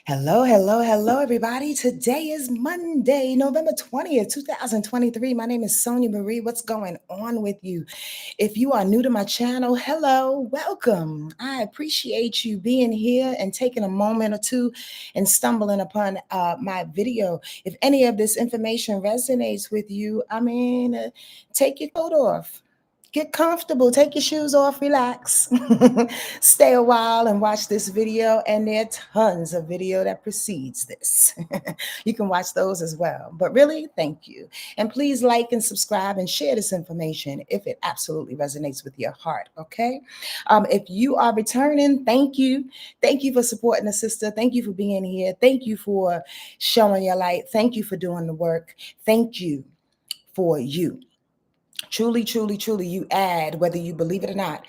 Hello, hello, hello, everybody. Today is Monday, November 20th, 2023. My name is Sonja Marie. What's going on with you? If you are new to my channel, hello, welcome. I appreciate you being here and taking a moment or two and stumbling upon my video. If any of this information resonates with you, take your coat off. Get comfortable, take your shoes off, relax, stay a while and watch this video. And there are tons of video that precedes this. You can watch those as well. But really, thank you. And please like and subscribe and share this information if it absolutely resonates with your heart, okay? If you are returning, thank you. Thank you for supporting the sister. Thank you for being here. Thank you for showing your light. Thank you for doing the work. Thank you for you. Truly, truly, truly, you add, whether you believe it or not,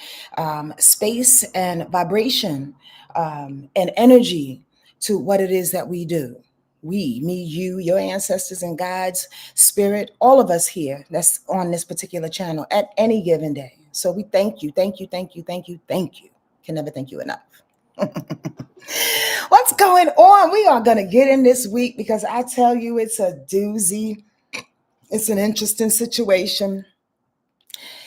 space and vibration and energy to what it is that we do. We, me, you, your ancestors and God's spirit, all of us here that's on this particular channel at any given day. So we thank you, thank you, thank you, thank you, thank you. Can never thank you enough. What's going on? We are going to get in this week because I tell you, it's a doozy. It's an interesting situation.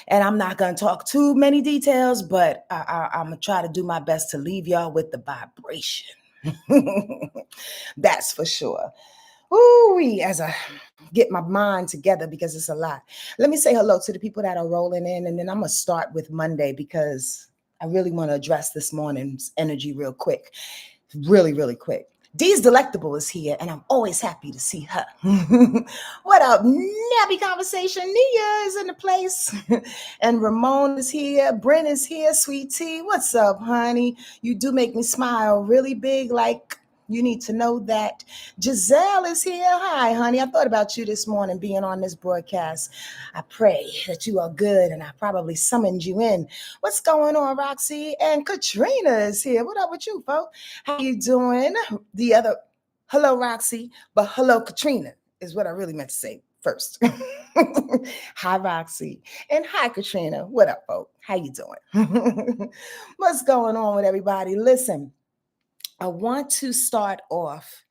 And I'm not going to talk too many details, but I'm going to try to do my best to leave y'all with the vibration. That's for sure. Ooh, as I get my mind together because it's a lot. Let me say hello to the people that are rolling in, and then I'm going to start with Monday because I really want to address this morning's energy real quick. Really, really quick. Dee's Delectable is here, and I'm always happy to see her. What up, Nappy Conversation? Nia is in the place, and Ramon is here. Brent is here. Sweet Tea, what's up, honey? You do make me smile really big, like you need to know that. Giselle is here. Hi, honey. I thought about you this morning being on this broadcast. I pray that you are good, and I probably summoned you in. What's going on, Roxy? And Katrina is here. What up with you, folks? How you doing? The other, hello, Roxy, but hello, Katrina is what I really meant to say first. Hi, Roxy, and hi, Katrina. What up, folks? How you doing? What's going on with everybody? Listen, I want to start off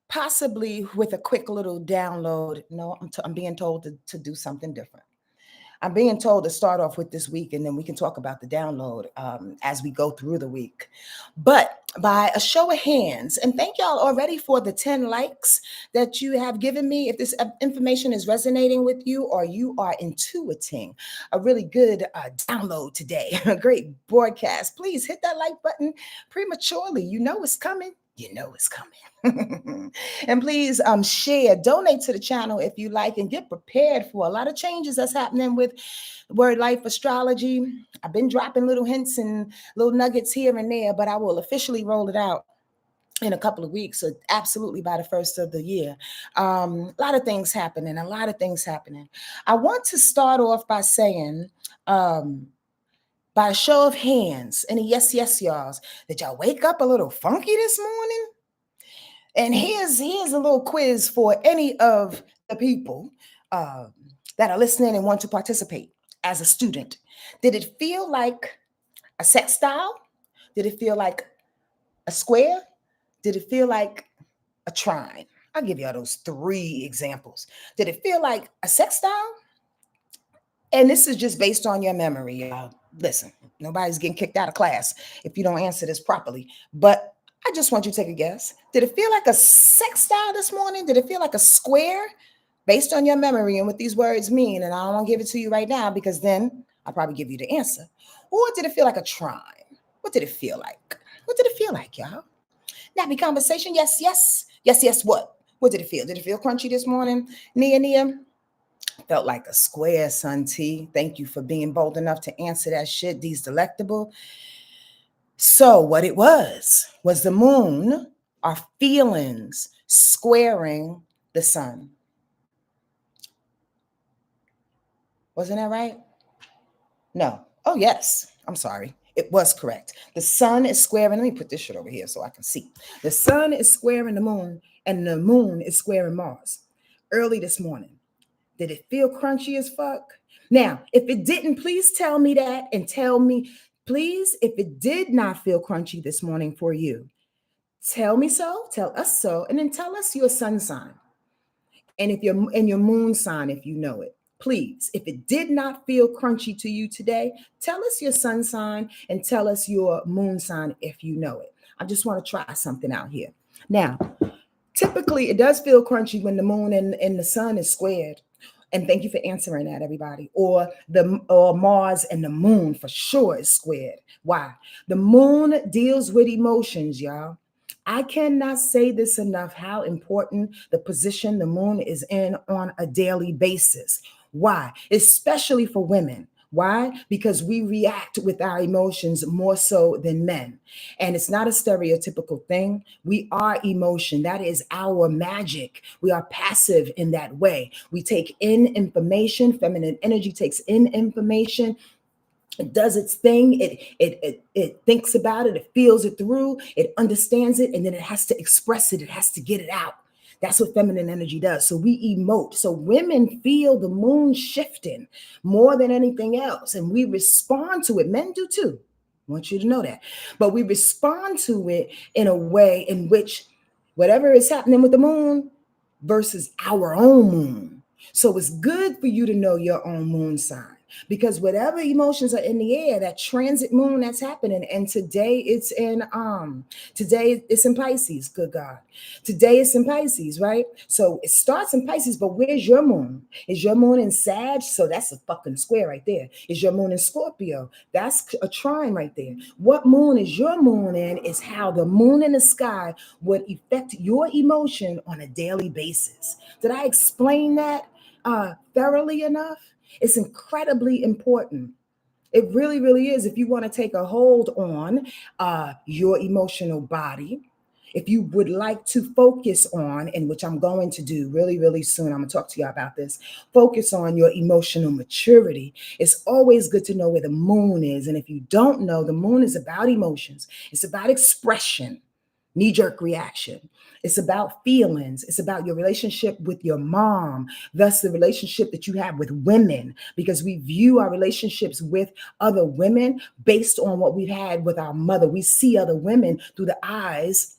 possibly with a quick little download. No, I'm being told to do something different. I'm being told to start off with this week, and then we can talk about the download as we go through the week. But by a show of hands, and thank y'all already for the 10 likes that you have given me. If this information is resonating with you or you are intuiting a really good download today, a great broadcast, please hit that like button prematurely. You know it's coming. You know it's coming. And please share, donate to the channel if you like, and get prepared for a lot of changes that's happening with Wordlife Astrology. I've been dropping little hints and little nuggets here and there, but I will officially roll it out in a couple of weeks, so absolutely by the first of the year. A lot of things happening, I want to start off by saying, by a show of hands, any yes, y'all, did y'all wake up a little funky this morning? And here's a little quiz for any of the people that are listening and want to participate as a student. Did it feel like a sextile? Did it feel like a square? Did it feel like a trine? I'll give y'all those 3 examples. Did it feel like a sextile? And this is just based on your memory, y'all. Listen, nobody's getting kicked out of class if you don't answer this properly. But I just want you to take a guess. Did it feel like a sextile this morning? Did it feel like a square? Based on your memory and what these words mean. And I don't want to give it to you right now because then I'll probably give you the answer. Or did it feel like a trine? What did it feel like? What did it feel like, y'all? Nappy Conversation, yes, what? What did it feel? Did it feel crunchy this morning? Nia? Felt like a square, son T. Thank you for being bold enough to answer that shit. These delectable. So what it was the moon, our feelings, squaring the sun. Wasn't that right? No. Oh, yes. I'm sorry. It was correct. The sun is squaring. Let me put this shit over here so I can see. The sun is squaring the moon, and the moon is squaring Mars early this morning. Did it feel crunchy as fuck? Now, if it didn't, please tell me that and tell me, please, if it did not feel crunchy this morning for you, Tell me so, tell us so, and then tell us your sun sign. And if you're in your moon sign, if you know it, please, if it did not feel crunchy to you today, tell us your sun sign and tell us your moon sign if you know it. I just want to try something out here. Now, typically it does feel crunchy when the moon and the sun is squared. And thank you for answering that, everybody. Or Mars and the moon for sure is squared. Why? The moon deals with emotions, y'all. I cannot say this enough how important the position the moon is in on a daily basis. Why? Especially for women. Why? Because we react with our emotions more so than men. And it's not a stereotypical thing. We are emotion. That is our magic. We are passive in that way. We take in information. Feminine energy takes in information. It does its thing. It thinks about it. It feels it through. It understands it, and then it has to express it. It has to get it out. That's what feminine energy does. So we emote. So women feel the moon shifting more than anything else, and we respond to it. Men do too. I want you to know that. But we respond to it in a way in which whatever is happening with the moon versus our own moon. So it's good for you to know your own moon sign. Because whatever emotions are in the air, that transit moon that's happening, and today it's in Pisces. Good God, today it's in Pisces, right? So it starts in Pisces, but where's your moon? Is your moon in Sag? So that's a fucking square right there. Is your moon in Scorpio? That's a trine right there. What moon is your moon in? Is how the moon in the sky would affect your emotion on a daily basis. Did I explain that thoroughly enough? It's incredibly important. It really, really is. If you want to take a hold on your emotional body, if you would like to focus on, and which I'm going to do really, really soon, I'm going to talk to you about this, focus on your emotional maturity. It's always good to know where the moon is. And if you don't know, the moon is about emotions. It's about expression, knee-jerk reaction. It's about feelings. It's about your relationship with your mom, thus the relationship that you have with women, because we view our relationships with other women based on what we've had with our mother. We see other women through the eyes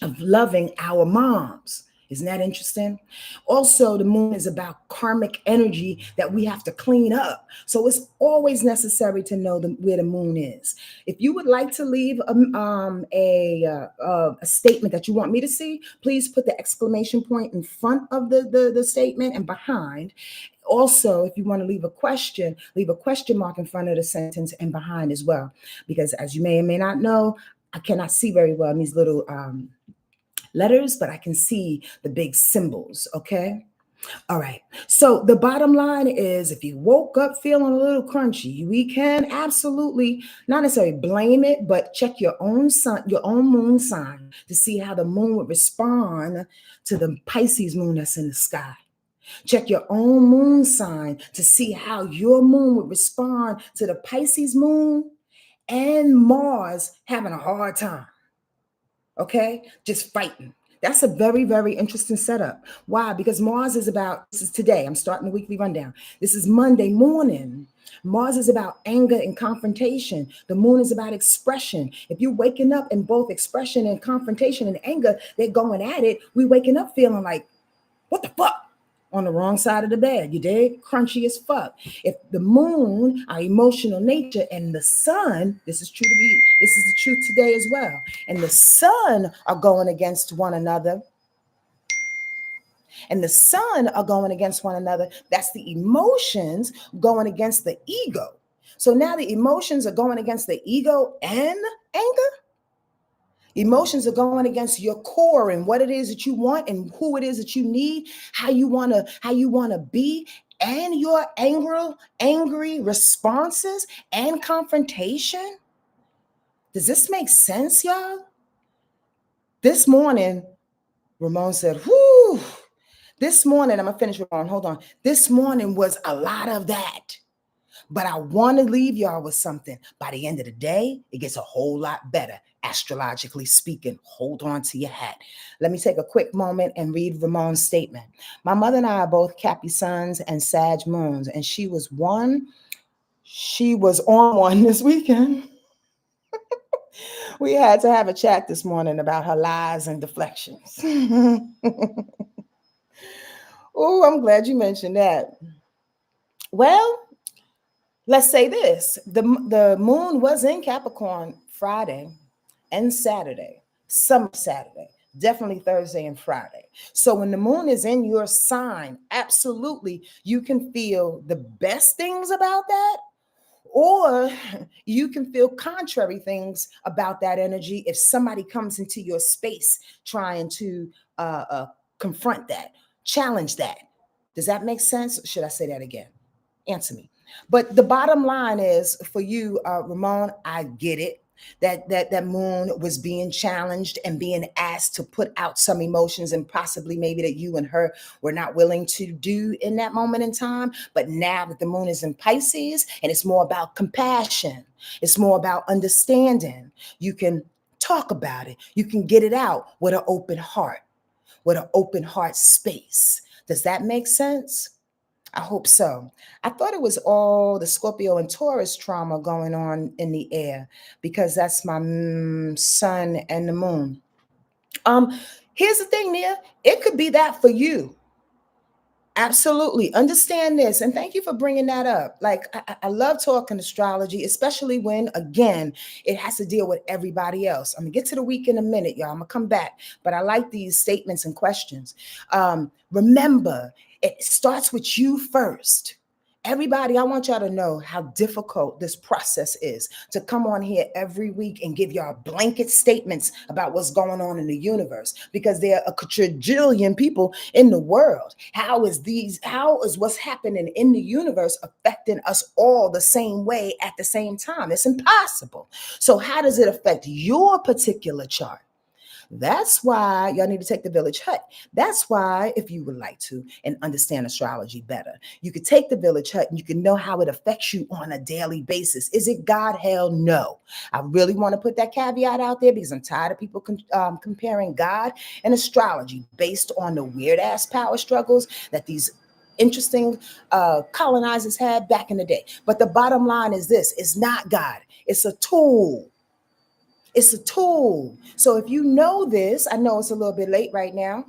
of loving our moms. Isn't that interesting? Also, the moon is about karmic energy that we have to clean up. So it's always necessary to know where the moon is. If you would like to leave a statement that you want me to see, please put the exclamation point in front of the statement and behind. Also, if you want to leave a question mark in front of the sentence and behind as well. Because as you may or may not know, I cannot see very well in these little letters, but I can see the big symbols, okay? All right. So the bottom line is if you woke up feeling a little crunchy, we can absolutely not necessarily blame it, but check your own sun, your own moon sign to see how the moon would respond to the Pisces moon that's in the sky. Check your own moon sign to see how your moon would respond to the Pisces moon and Mars having a hard time. Okay, just fighting. That's a very, very interesting setup. Why? Because Mars is about, this is today, I'm starting the weekly rundown. This is Monday morning. Mars is about anger and confrontation. The moon is about expression. If you're waking up in both expression and confrontation and anger, they're going at it. We waking up feeling like, what the fuck? On the wrong side of the bed. You dig? Crunchy as fuck. If the moon, our emotional nature, and the sun, this is the truth today as well, and the sun are going against one another, that's the emotions going against the ego. So now the emotions are going against the ego and anger. Emotions are going against your core and what it is that you want and who it is that you need, how you want to be, and your angry responses and confrontation. Does this make sense, y'all? This morning, Ramon said, whoo, this morning, I'm going to finish, Ramon, hold on. This morning was a lot of that. But I want to leave y'all with something. By the end of the day, it gets a whole lot better, astrologically speaking. Hold on to your hat. Let me take a quick moment and read Ramon's statement. My mother and I are both Cappy suns and Sag moons, and she was on one this weekend. We had to have a chat this morning about her lies and deflections. Oh, I'm glad you mentioned that. Well, let's say this. The moon was in Capricorn Friday and Saturday, some Saturday, definitely Thursday and Friday. So when the moon is in your sign, absolutely, you can feel the best things about that, or you can feel contrary things about that energy if somebody comes into your space trying to confront that, challenge that. Does that make sense? Should I say that again? Answer me. But the bottom line is for you, Ramon, I get it. That moon was being challenged and being asked to put out some emotions, and possibly maybe that you and her were not willing to do in that moment in time. But now that the moon is in Pisces and it's more about compassion, it's more about understanding, you can talk about it, you can get it out with an open heart, with an open heart space. Does that make sense? I hope so. I thought it was all the Scorpio and Taurus trauma going on in the air because that's my sun and the moon. Um, Here's the thing, Nia. It could be that for you. Absolutely. Understand this. And thank you for bringing that up. Like, I love talking astrology, especially when, again, it has to deal with everybody else. I'm going to get to the week in a minute, y'all. I'm going to come back. But I like these statements and questions. Remember, it starts with you first. Everybody, I want y'all to know how difficult this process is to come on here every week and give y'all blanket statements about what's going on in the universe, because there are a quadrillion people in the world. How is what's happening in the universe affecting us all the same way at the same time? It's impossible. So how does it affect your particular chart? That's why y'all need to take the village hut. That's why, if you would like to and understand astrology better, you could take the village hut and you can know how it affects you on a daily basis. Is it God? Hell no. I really want to put that caveat out there because I'm tired of people comparing God and astrology based on the weird ass power struggles that these interesting colonizers had back in the day. But the bottom line is this: it's not God. It's a tool. It's a tool. So if you know this, I know it's a little bit late right now.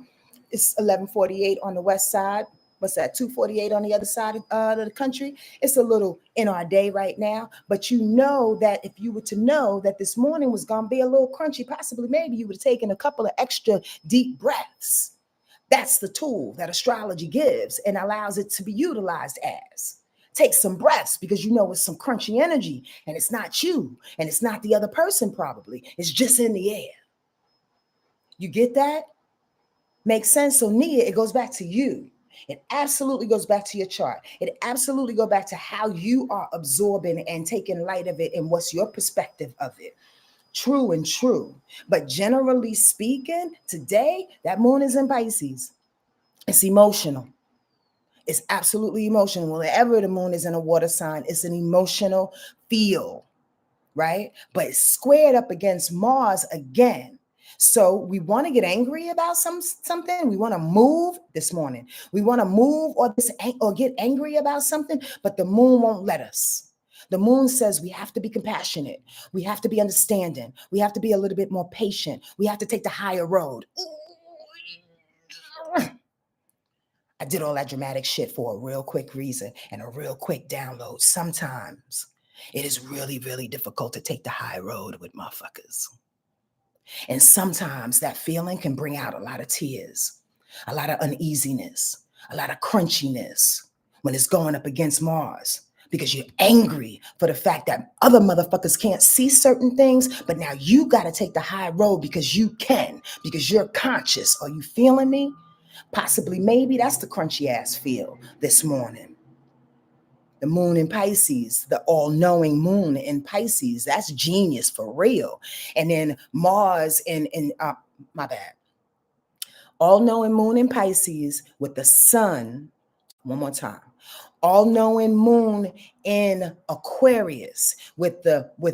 It's 11:48 on the west side. What's that? 2:48 on the other side of the country. It's a little in our day right now. But you know that if you were to know that this morning was going to be a little crunchy, possibly maybe you would have taken a couple of extra deep breaths. That's the tool that astrology gives and allows it to be utilized as. Take some breaths because you know it's some crunchy energy and it's not you and it's not the other person, probably. It's just in the air. You get that? Makes sense? So, Nia, it goes back to you. It absolutely goes back to your chart. It absolutely goes back to how you are absorbing and taking light of it and what's your perspective of it. True and true. But generally speaking, today, that moon is in Pisces. It's emotional. It's absolutely emotional. Whenever the moon is in a water sign, it's an emotional feel, right? But it's squared up against Mars again. So we want to get angry about something. We want to move this morning. We want to move or get angry about something, but the moon won't let us. The moon says we have to be compassionate. We have to be understanding. We have to be a little bit more patient. We have to take the higher road. I did all that dramatic shit for a real quick reason and a real quick download. Sometimes it is really, really difficult to take the high road with motherfuckers. And sometimes that feeling can bring out a lot of tears, a lot of uneasiness, a lot of crunchiness when it's going up against Mars. Because you're angry for the fact that other motherfuckers can't see certain things, but now you got to take the high road because you can, because you're conscious. Are you feeling me? Possibly, maybe that's the crunchy ass feel this morning. The moon in Pisces, the all-knowing moon in Pisces, that's genius for real. And then Mars in my bad, all-knowing moon in Pisces with the sun, one more time, all-knowing moon in Aquarius with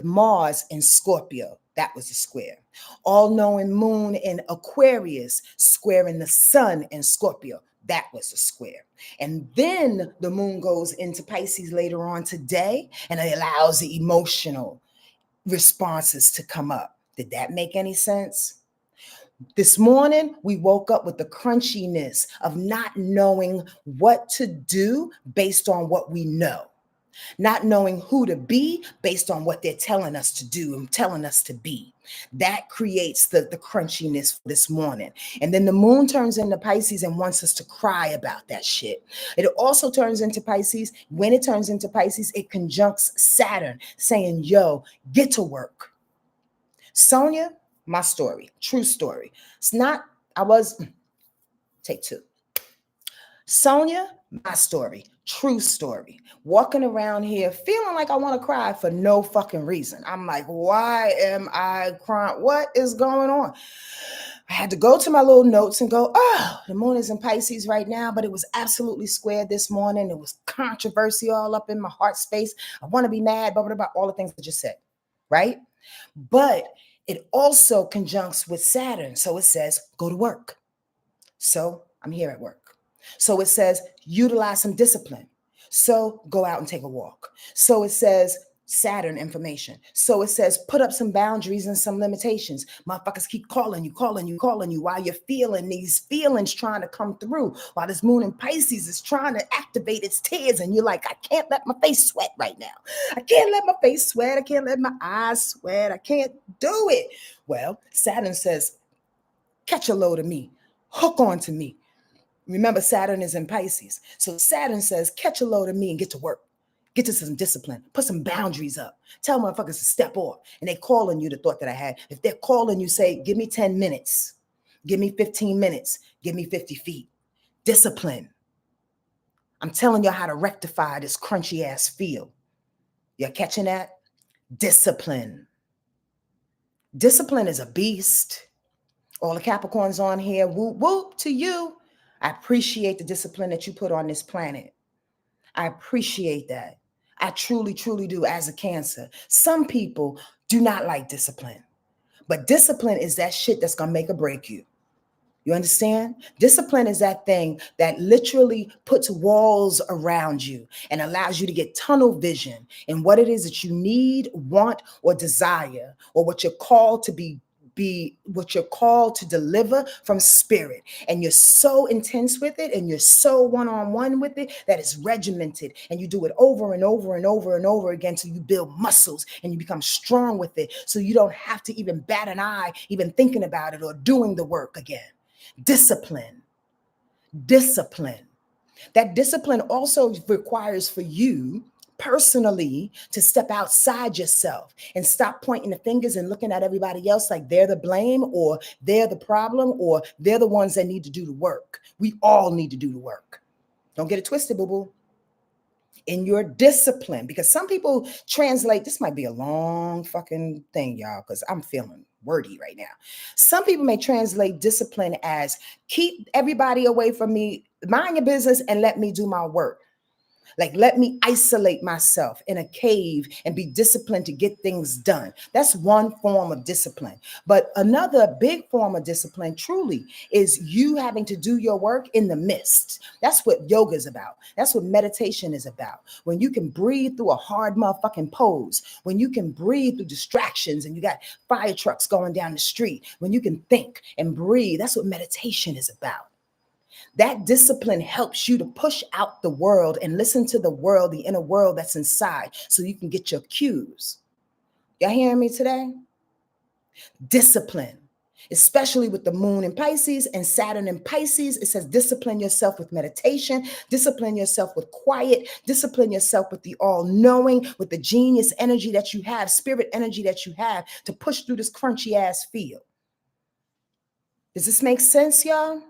Mars in Scorpio. That was a square. All-knowing moon in Aquarius squaring the sun in Scorpio. That was a square. And then the moon goes into Pisces later on today, and it allows the emotional responses to come up. Did that make any sense? This morning, we woke up with the crunchiness of not knowing what to do based on what we know, not knowing who to be based on what they're telling us to do and telling us to be. That creates the crunchiness this morning. And then the moon turns into Pisces and wants us to cry about that shit. It also turns into Pisces. When it turns into Pisces, it conjuncts Saturn, saying, yo, get to work. Sonja, my story, true story. It's not, take two. Sonja, my story, true story. Walking around here feeling like I want to cry for no fucking reason. I'm like, why am I crying? What is going on? I had to go to my little notes and go, oh, the moon is in Pisces right now, but it was absolutely square this morning. It was controversy all up in my heart space. I want to be mad, blah, blah, blah, all the things I just said, right? But it also conjuncts with Saturn. So it says, go to work. So I'm here at work. So it says, utilize some discipline. So go out and take a walk. So it says, Saturn information. So it says, put up some boundaries and some limitations. Motherfuckers keep calling you while you're feeling these feelings trying to come through, while this moon in Pisces is trying to activate its tears. And you're like, I can't let my face sweat right now. I can't let my face sweat. I can't let my eyes sweat. I can't do it. Well, Saturn says, catch a load of me, hook on to me. Remember, Saturn is in Pisces. So Saturn says, catch a load of me and get to work. Get to some discipline. Put some boundaries up. Tell motherfuckers to step off. And they calling you the thought that I had. If they're calling you, say, give me 10 minutes. Give me 15 minutes. Give me 50 feet. Discipline. I'm telling you how to rectify this crunchy ass feel. You're catching that? Discipline. Discipline is a beast. All the Capricorns on here, whoop, whoop to you. I appreciate the discipline that you put on this planet. I appreciate that. I truly, truly do as a Cancer. Some people do not like discipline, but discipline is that shit that's going to make or break you. You understand? Discipline is that thing that literally puts walls around you and allows you to get tunnel vision in what it is that you need, want, or desire, or what you're called to be what you're called to deliver from spirit. And you're so intense with it and you're so one-on-one with it that it's regimented, and you do it over and over and over and over again till you build muscles and you become strong with it, so you don't have to even bat an eye even thinking about it or doing the work again. Discipline. That discipline also requires for you personally to step outside yourself and stop pointing the fingers and looking at everybody else like they're the blame or they're the problem or they're the ones that need to do the work. We all need to do the work. Don't get it twisted, boo-boo. In your discipline, because some people translate, this might be a long fucking thing, y'all, because I'm feeling wordy right now. Some people may translate discipline as keep everybody away from me, mind your business, and let me do my work. Like, let me isolate myself in a cave and be disciplined to get things done. That's one form of discipline. But another big form of discipline truly is you having to do your work in the midst. That's what yoga is about. That's what meditation is about. When you can breathe through a hard motherfucking pose, when you can breathe through distractions and you got fire trucks going down the street, when you can think and breathe, that's what meditation is about. That discipline helps you to push out the world and listen to the world, the inner world that's inside, so you can get your cues. Y'all hearing me today? Discipline, especially with the moon in Pisces and Saturn in Pisces. It says discipline yourself with meditation, discipline yourself with quiet, discipline yourself with the all-knowing, with the genius energy that you have, spirit energy that you have to push through this crunchy ass field. Does this make sense, y'all?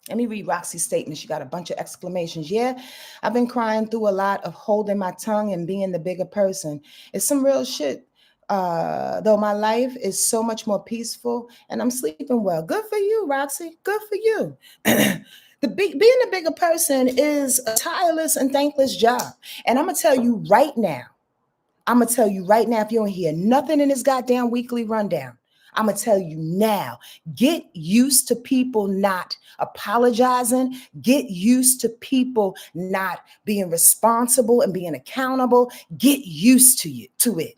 Let me read Roxy's statement. She got a bunch of exclamations. Yeah, I've been crying through a lot of holding my tongue and being the bigger person. It's some real shit. Though my life is so much more peaceful and I'm sleeping well. Good for you, Roxy. Good for you. Being a bigger person is a tireless and thankless job. And I'm going to tell you right now, if you don't hear nothing in this goddamn weekly rundown, I'm going to tell you now, get used to people not apologizing. Get used to people not being responsible and being accountable. Get used to it.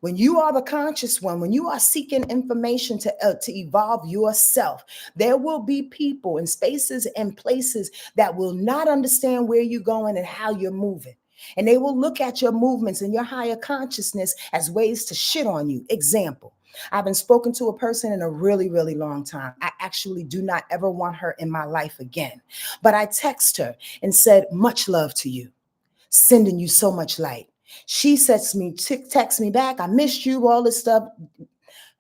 When you are the conscious one, when you are seeking information to evolve yourself, there will be people and spaces and places that will not understand where you're going and how you're moving. And they will look at your movements and your higher consciousness as ways to shit on you. Example, I've been spoken to a person in a really, really long time. I actually do not ever want her in my life again. But I text her and said, much love to you, sending you so much light. She texts me back, I missed you, all this stuff.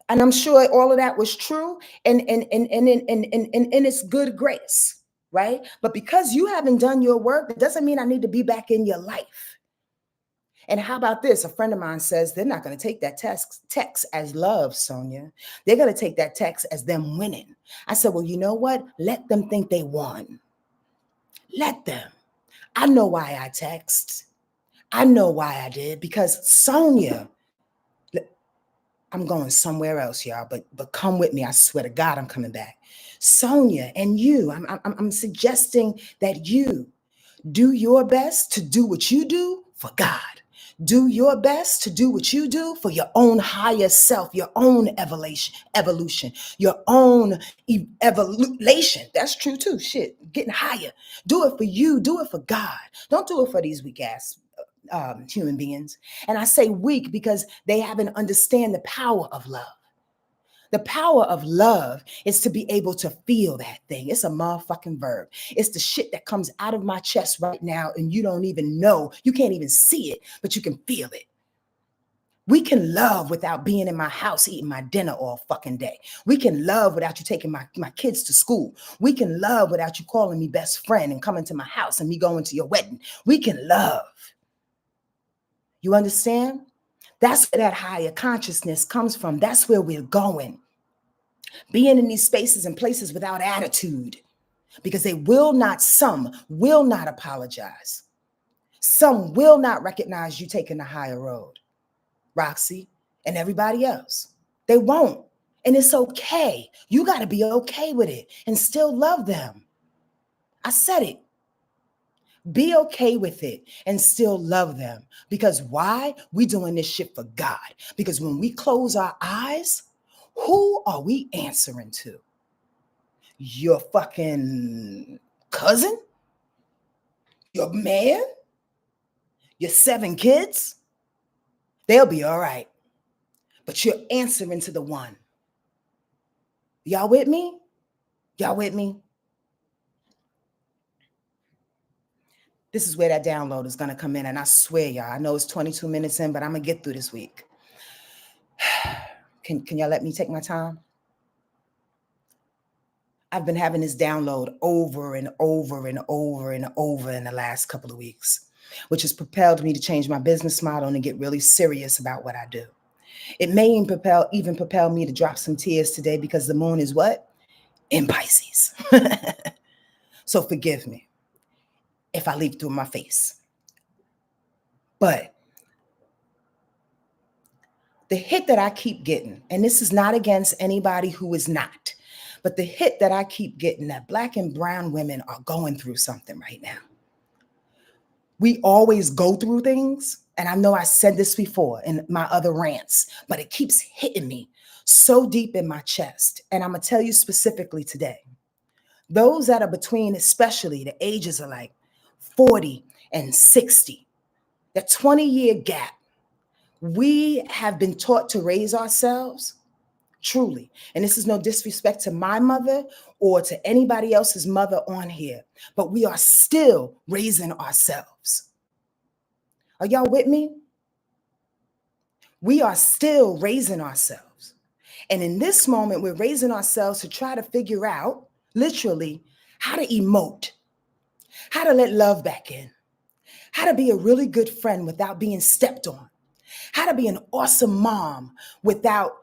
And I'm sure all of that was true and in its good grace, right? But because you haven't done your work, it doesn't mean I need to be back in your life. And how about this? A friend of mine says they're not going to take that text as love, Sonja. They're going to take that text as them winning. I said, well, you know what? Let them think they won. Let them. I know why I text. I know why I did, because Sonja, I'm going somewhere else, y'all, but come with me. I swear to God, I'm coming back. Sonja and you, I'm suggesting that you do your best to do what you do for God. Do your best to do what you do for your own higher self, your own evolution, your own evolution. That's true too. Shit, getting higher. Do it for you. Do it for God. Don't do it for these weak ass human beings. And I say weak because they haven't understand the power of love. The power of love is to be able to feel that thing. It's a motherfucking verb. It's the shit that comes out of my chest right now and you don't even know. You can't even see it, but you can feel it. We can love without being in my house eating my dinner all fucking day. We can love without you taking my kids to school. We can love without you calling me best friend and coming to my house and me going to your wedding. We can love. You understand? That's where that higher consciousness comes from. That's where we're going. Being in these spaces and places without attitude, because some will not apologize. Some will not recognize you taking the higher road, Roxy and everybody else. They won't. And it's okay. You got to be okay with it and still love them. I said it. Be okay with it and still love them. Because why? We doing this shit for God. Because when we close our eyes, who are we answering to? Your fucking cousin? Your man? Your 7 kids? They'll be all right. But you're answering to the one. Y'all with me? Y'all with me? This is where that download is going to come in. And I swear, y'all, I know it's 22 minutes in, but I'm going to get through this week. Can y'all let me take my time? I've been having this download over and over and over and over in the last couple of weeks, which has propelled me to change my business model and to get really serious about what I do. It may even propel me to drop some tears today because the moon is what? In Pisces. So forgive me if I leak through my face. But the hit that I keep getting, and this is not against anybody who is not, but the hit that I keep getting, that Black and brown women are going through something right now. We always go through things. And I know I said this before in my other rants, but it keeps hitting me so deep in my chest. And I'm going to tell you specifically today, those that are between, especially the ages of like 40 and 60, the 20-year gap, we have been taught to raise ourselves. Truly. And this is no disrespect to my mother or to anybody else's mother on here, but we are still raising ourselves. Are y'all with me? We are still raising ourselves. And in this moment, we're raising ourselves to try to figure out, literally, how to emote, how to let love back in, how to be a really good friend without being stepped on, how to be an awesome mom without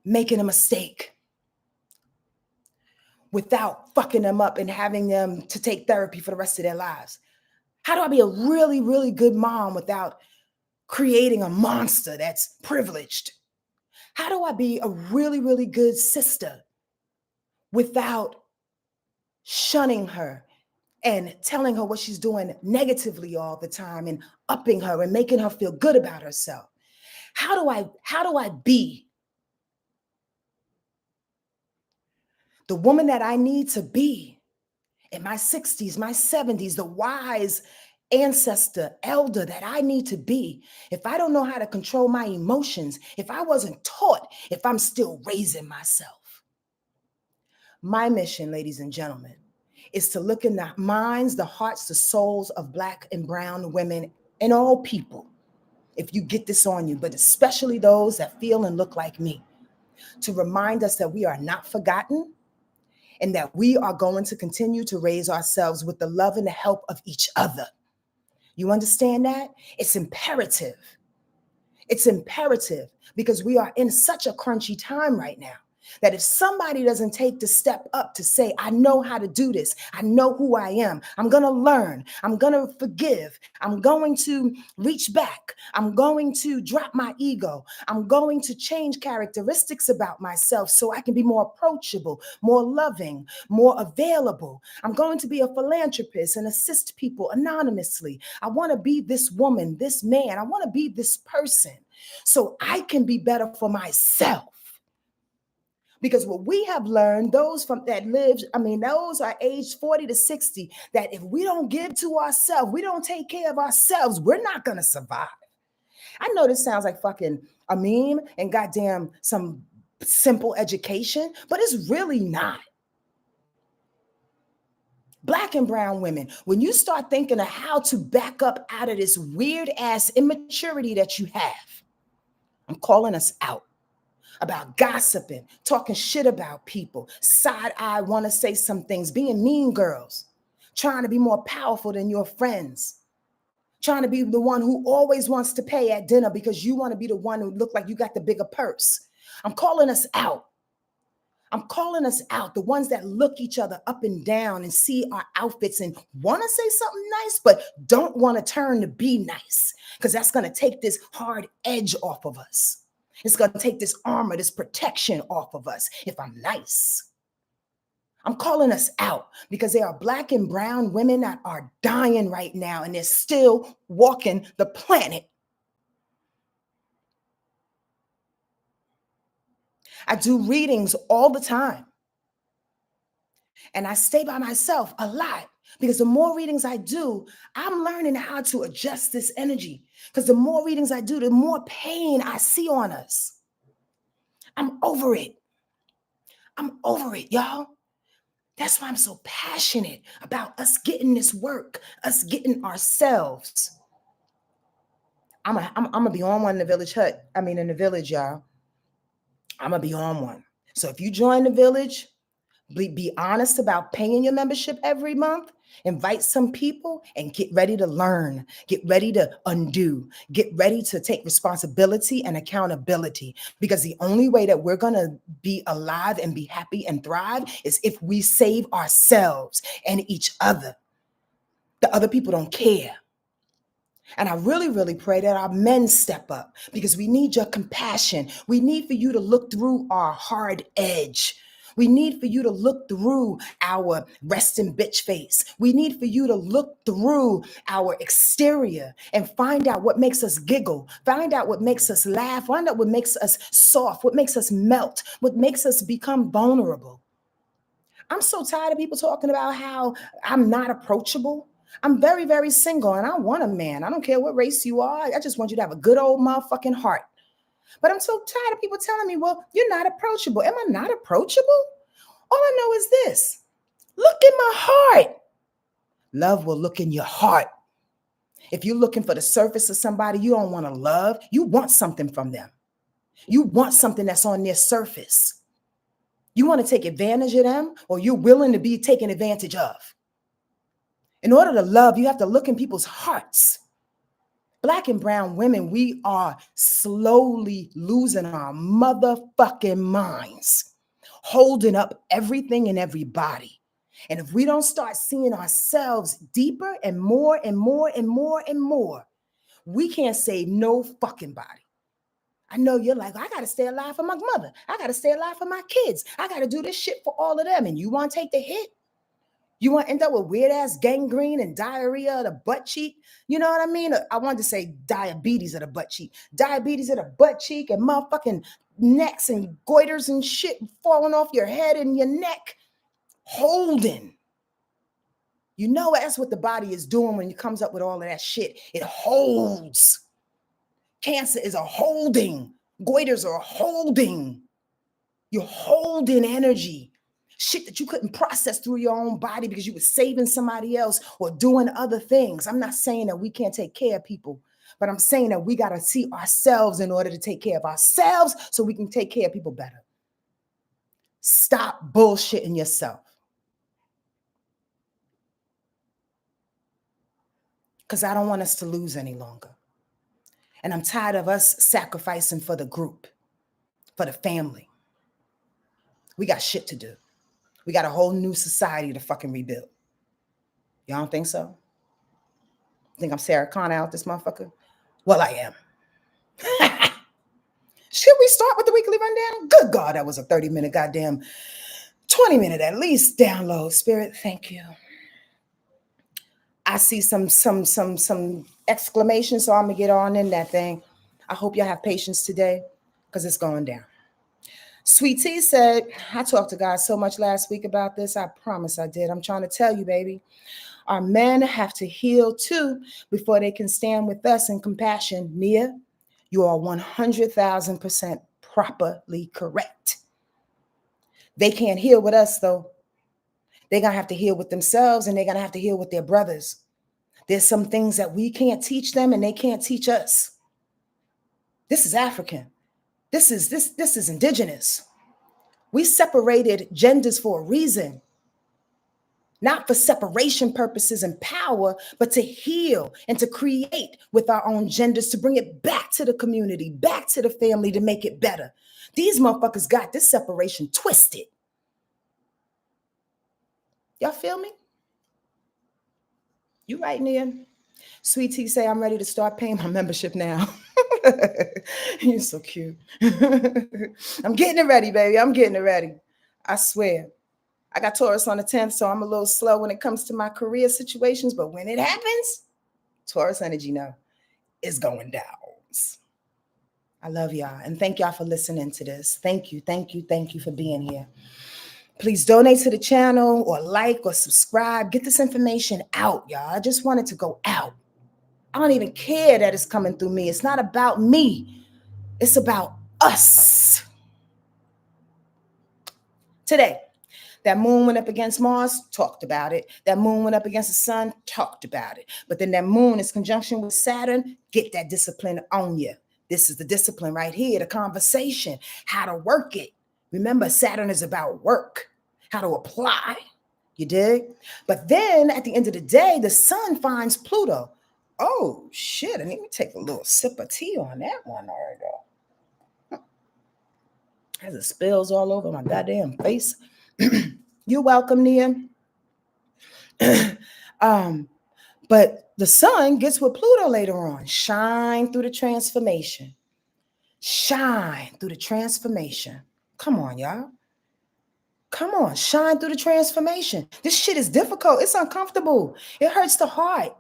making a mistake, without fucking them up and having them to take therapy for the rest of their lives. How do I be a really, really good mom without creating a monster that's privileged? How do I be a really, really good sister without shunning her and telling her what she's doing negatively all the time and upping her and making her feel good about herself. How do I be the woman that I need to be in my 60s, my 70s, the wise ancestor, elder that I need to be, if I don't know how to control my emotions, if I wasn't taught, if I'm still raising myself? My mission, ladies and gentlemen, is to look in the minds, the hearts, the souls of Black and brown women and all people, if you get this on you, but especially those that feel and look like me, to remind us that we are not forgotten and that we are going to continue to raise ourselves with the love and the help of each other. You understand that? It's imperative. It's imperative because we are in such a crunchy time right now that if somebody doesn't take the step up to say, I know how to do this, I know who I am, I'm going to learn, I'm going to forgive, I'm going to reach back, I'm going to drop my ego, I'm going to change characteristics about myself so I can be more approachable, more loving, more available. I'm going to be a philanthropist and assist people anonymously. I want to be this woman, this man, I want to be this person so I can be better for myself. Because what we have learned, those from that live, those are aged 40 to 60, that if we don't give to ourselves, we don't take care of ourselves, we're not going to survive. I know this sounds like fucking a meme and goddamn some simple education, but it's really not. Black and brown women, when you start thinking of how to back up out of this weird ass immaturity that you have, I'm calling us out about gossiping, talking shit about people, side eye, want to say some things, being mean girls, trying to be more powerful than your friends, trying to be the one who always wants to pay at dinner because you want to be the one who look like you got the bigger purse. I'm calling us out. I'm calling us out, the ones that look each other up and down and see our outfits and want to say something nice, but don't want to turn to be nice because that's going to take this hard edge off of us. It's going to take this armor, this protection off of us if I'm nice. I'm calling us out because there are Black and brown women that are dying right now and they're still walking the planet. I do readings all the time. And I stay by myself a lot because the more readings I do, I'm learning how to adjust this energy. Because the more readings I do, the more pain I see on us. I'm over it. I'm over it, y'all. That's why I'm so passionate about us getting this work, us getting ourselves. I'm gonna be on one in the village hut. In the village, y'all. I'm gonna be on one. So if you join the village, be honest about paying your membership every month. Invite some people and get ready to learn. Get ready to undo. Get ready to take responsibility and accountability. Because the only way that we're going to be alive and be happy and thrive is if we save ourselves and each other. The other people don't care. And I really, really pray that our men step up because we need your compassion. We need for you to look through our hard edge. We need for you to look through our resting bitch face. We need for you to look through our exterior and find out what makes us giggle, find out what makes us laugh, find out what makes us soft, what makes us melt, what makes us become vulnerable. I'm so tired of people talking about how I'm not approachable. I'm very, very single and I want a man. I don't care what race you are. I just want you to have a good old motherfucking heart. But I'm so tired of people telling me, well, you're not approachable. Am I not approachable? All I know is this. Look in my heart. Love will look in your heart. If you're looking for the surface of somebody you don't want to love, you want something from them. You want something that's on their surface. You want to take advantage of them or you're willing to be taken advantage of. In order to love, you have to look in people's hearts. Black and brown women, we are slowly losing our motherfucking minds, holding up everything and everybody. And if we don't start seeing ourselves deeper and more and more and more and more, we can't save no fucking body. I know you're like, I got to stay alive for my mother. I got to stay alive for my kids. I got to do this shit for all of them. And you want to take the hit? You want to end up with weird ass gangrene and diarrhea of the butt cheek? You know what I mean? I wanted to say diabetes of the butt cheek. Diabetes of the butt cheek and motherfucking necks and goiters and shit falling off your head and your neck. Holding. You know that's what the body is doing when it comes up with all of that shit. It holds. Cancer is a holding. Goiters are a holding. You're holding energy. Shit that you couldn't process through your own body because you were saving somebody else or doing other things. I'm not saying that we can't take care of people, but I'm saying that we got to see ourselves in order to take care of ourselves so we can take care of people better. Stop bullshitting yourself. Because I don't want us to lose any longer. And I'm tired of us sacrificing for the group, for the family. We got shit to do. We got a whole new society to fucking rebuild. Y'all don't think so? Think I'm Sarah Connor out this motherfucker? Well, I am. Should we start with the weekly rundown? Good God, that was a 30-minute goddamn 20-minute at least download. Spirit, thank you. I see some exclamation, so I'm gonna get on in that thing. I hope y'all have patience today because it's going down. Sweet Tea said, I talked to God so much last week about this. I promise I did. I'm trying to tell you, baby. Our men have to heal too before they can stand with us in compassion. Nia, you are 100,000% properly correct. They can't heal with us, though. They're going to have to heal with themselves, and they're going to have to heal with their brothers. There's some things that we can't teach them, and they can't teach us. This is African. This is indigenous. We separated genders for a reason. Not for separation purposes and power, but to heal and to create with our own genders, to bring it back to the community, back to the family, to make it better. These motherfuckers got this separation twisted. Y'all feel me? You right, Nia. Sweet Tea say, I'm ready to start paying my membership now. You're so cute. I'm getting it ready, baby. I'm getting it ready. I swear. I got Taurus on the 10th, so I'm a little slow when it comes to my career situations. But when it happens, Taurus energy now is going down. I love y'all. And thank y'all for listening to this. Thank you for being here. Please donate to the channel or like or subscribe. Get this information out, y'all. I just want it to go out. I don't even care that it's coming through me. It's not about me. It's about us. Today, that moon went up against Mars, talked about it. That moon went up against the sun, talked about it. But then that moon is conjunction with Saturn, get that discipline on you. This is the discipline right here, the conversation, how to work it. Remember, Saturn is about work, how to apply. You dig? But then at the end of the day, the sun finds Pluto. Oh, shit. I need to take a little sip of tea on that one. There we go. As it spills all over my goddamn face. You're welcome, Nia. But the sun gets with Pluto later on. Shine through the transformation. Shine through the transformation. Come on, y'all. Come on, shine through the transformation. This shit is difficult. It's uncomfortable. It hurts the heart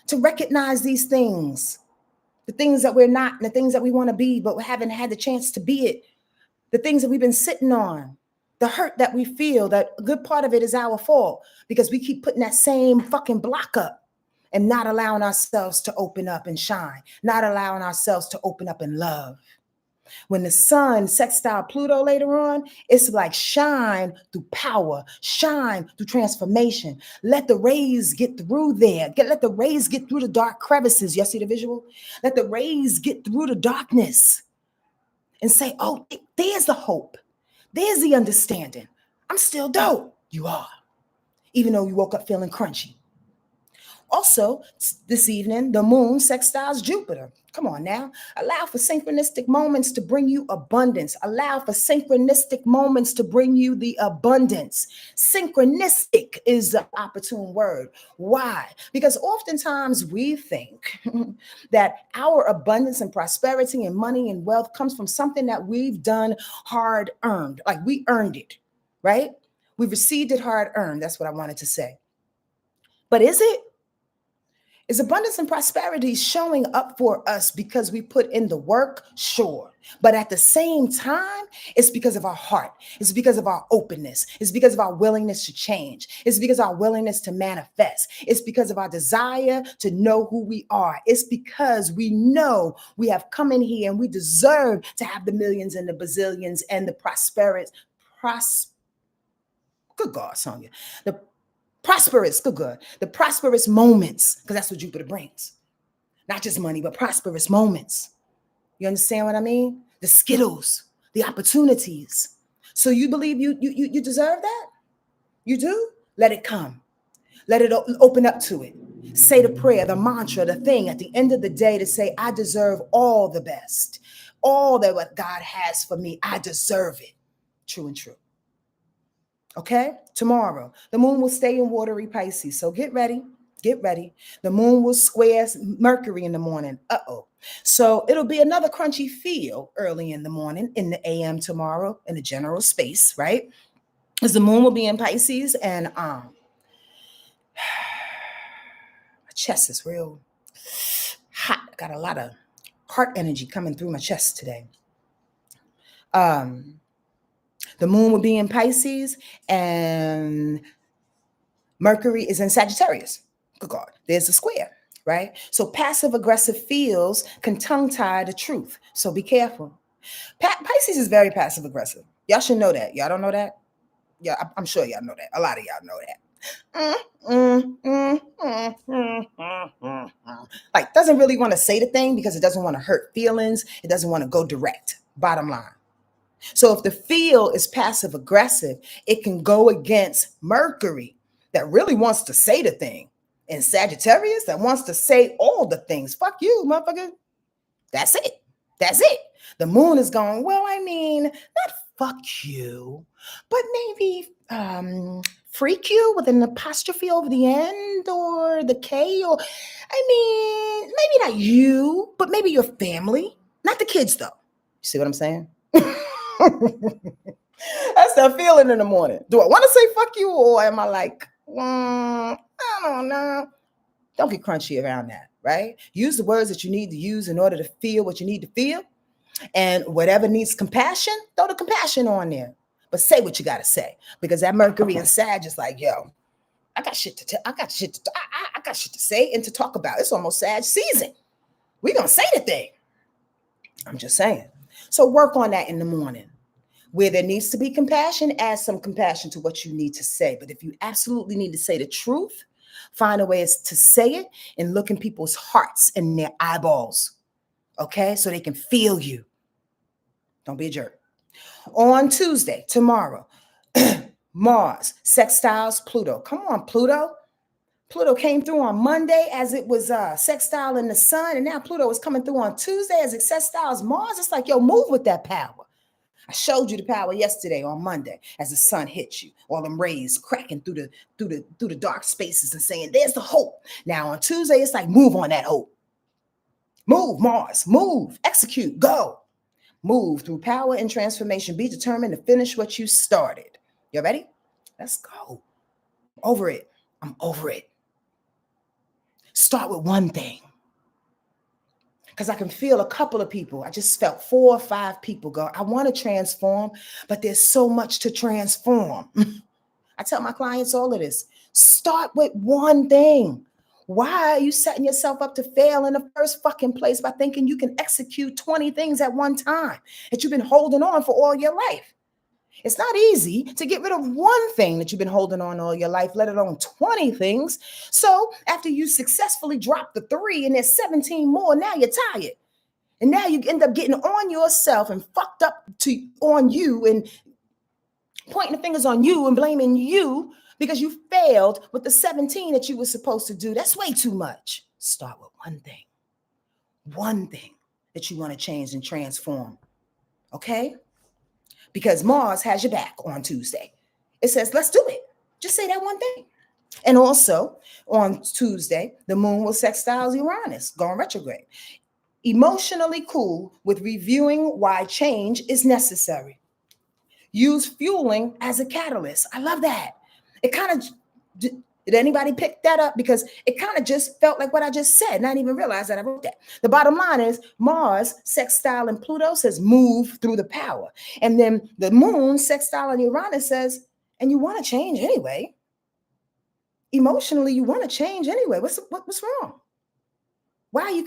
to recognize these things. The things that we're not, and the things that we want to be, but we haven't had the chance to be it. The things that we've been sitting on. The hurt that we feel, that a good part of it is our fault because we keep putting that same fucking block up and not allowing ourselves to open up and shine, not allowing ourselves to open up and love. When the sun sextile Pluto later on, it's like shine through power, shine through transformation. Let the rays get through there. Let the rays get through the dark crevices. You see the visual? Let the rays get through the darkness and say, oh, there's the hope. There's the understanding. I'm still dope. You are. Even though you woke up feeling crunchy. Also, this evening, the moon sextiles Jupiter. Come on now. Allow for synchronistic moments to bring you abundance. Allow for synchronistic moments to bring you the abundance. Synchronistic is the opportune word. Why? Because oftentimes we think that our abundance and prosperity and money and wealth comes from something that we've done hard earned. Like we earned it, right? We've received it hard earned. That's what I wanted to say. But is it? Is abundance and prosperity showing up for us because we put in the work? Sure. But at the same time, it's because of our heart. It's because of our openness. It's because of our willingness to change. It's because of our willingness to manifest. It's because of our desire to know who we are. It's because we know we have come in here and we deserve to have the millions and the bazillions and the good God, Sonja. The prosperous moments, because that's what Jupiter brings. Not just money, but prosperous moments. You understand what I mean? The skittles, the opportunities. So you believe you deserve that? You do? Let it come. Let it open up to it. Say the prayer, the mantra, the thing at the end of the day to say, I deserve all the best. All that what God has for me, I deserve it. True and true. Okay, tomorrow, the moon will stay in watery Pisces. So get ready. Get ready. The moon will square Mercury in the morning. So it'll be another crunchy feel early in the morning in the AM tomorrow in the general space, right? Because the moon will be in Pisces and my chest is real hot. I got a lot of heart energy coming through my chest today. The moon will be in Pisces and Mercury is in Sagittarius. Good God, there's a square, right? So passive aggressive feels can tongue tie the truth. So be careful. Pisces is very passive aggressive. Y'all should know that. Y'all don't know that? Yeah, I'm sure y'all know that. A lot of y'all know that. Like, doesn't really want to say the thing because it doesn't want to hurt feelings. It doesn't want to go direct. Bottom line. So if the feel is passive aggressive, it can go against Mercury that really wants to say the thing, and Sagittarius that wants to say all the things. Fuck you, motherfucker. That's it. That's it. The moon is going, well, I mean, not fuck you, but maybe freak you with an apostrophe over the end or the K, or I mean, maybe not you, but maybe your family. Not the kids, though. You see what I'm saying? That's that feeling in the morning. Do I want to say fuck you, or am I like, I don't know? Don't get crunchy around that, right? Use the words that you need to use in order to feel what you need to feel. And whatever needs compassion, throw the compassion on there. But say what you got to say, because that Mercury and Sag is like, yo, I got shit to tell. I got shit to say and to talk about. It's almost Sag season. We're going to say the thing. I'm just saying. So work on that in the morning. Where there needs to be compassion, add some compassion to what you need to say. But if you absolutely need to say the truth, find a way to say it and look in people's hearts and their eyeballs, okay? So they can feel you. Don't be a jerk. On Tuesday, tomorrow, Mars sextiles Pluto. Come on, Pluto. Pluto came through on Monday as it was sextile in the sun, and now Pluto is coming through on Tuesday as it sextiles Mars. It's like, yo, move with that power. I showed you the power yesterday on Monday as the sun hit you, all them rays cracking through the dark spaces and saying, there's the hope. Now on Tuesday, it's like, move on that hope. Move, Mars, move, execute, go. Move through power and transformation. Be determined to finish what you started. You ready? Let's go. I'm over it. I'm over it. Start with one thing. Because I can feel a couple of people. I just felt 4 or 5 people go, I want to transform, but there's so much to transform. I tell my clients all of this. Start with one thing. Why are you setting yourself up to fail in the first fucking place by thinking you can execute 20 things at one time that you've been holding on for all your life? It's not easy to get rid of one thing that you've been holding on all your life, let alone 20 things. So after you successfully drop the 3 and there's 17 more, now you're tired. And now you end up getting on yourself and fucked up on you and pointing the fingers on you and blaming you because you failed with the 17 that you were supposed to do. That's way too much. Start with one thing that you want to change and transform. Okay? Because Mars has your back on Tuesday. It says, let's do it. Just say that one thing. And also on Tuesday, the moon will sextile Uranus, going retrograde. Emotionally cool with reviewing why change is necessary. use fueling as a catalyst. I love that. It kind of, did anybody pick that up? Because it kind of just felt like what I just said, and I didn't even realize that I wrote that. The bottom line is Mars, sextile, and Pluto says move through the power. And then the moon, sextile, and Uranus says, and you want to change anyway. Emotionally, you want to change anyway. What's wrong? Why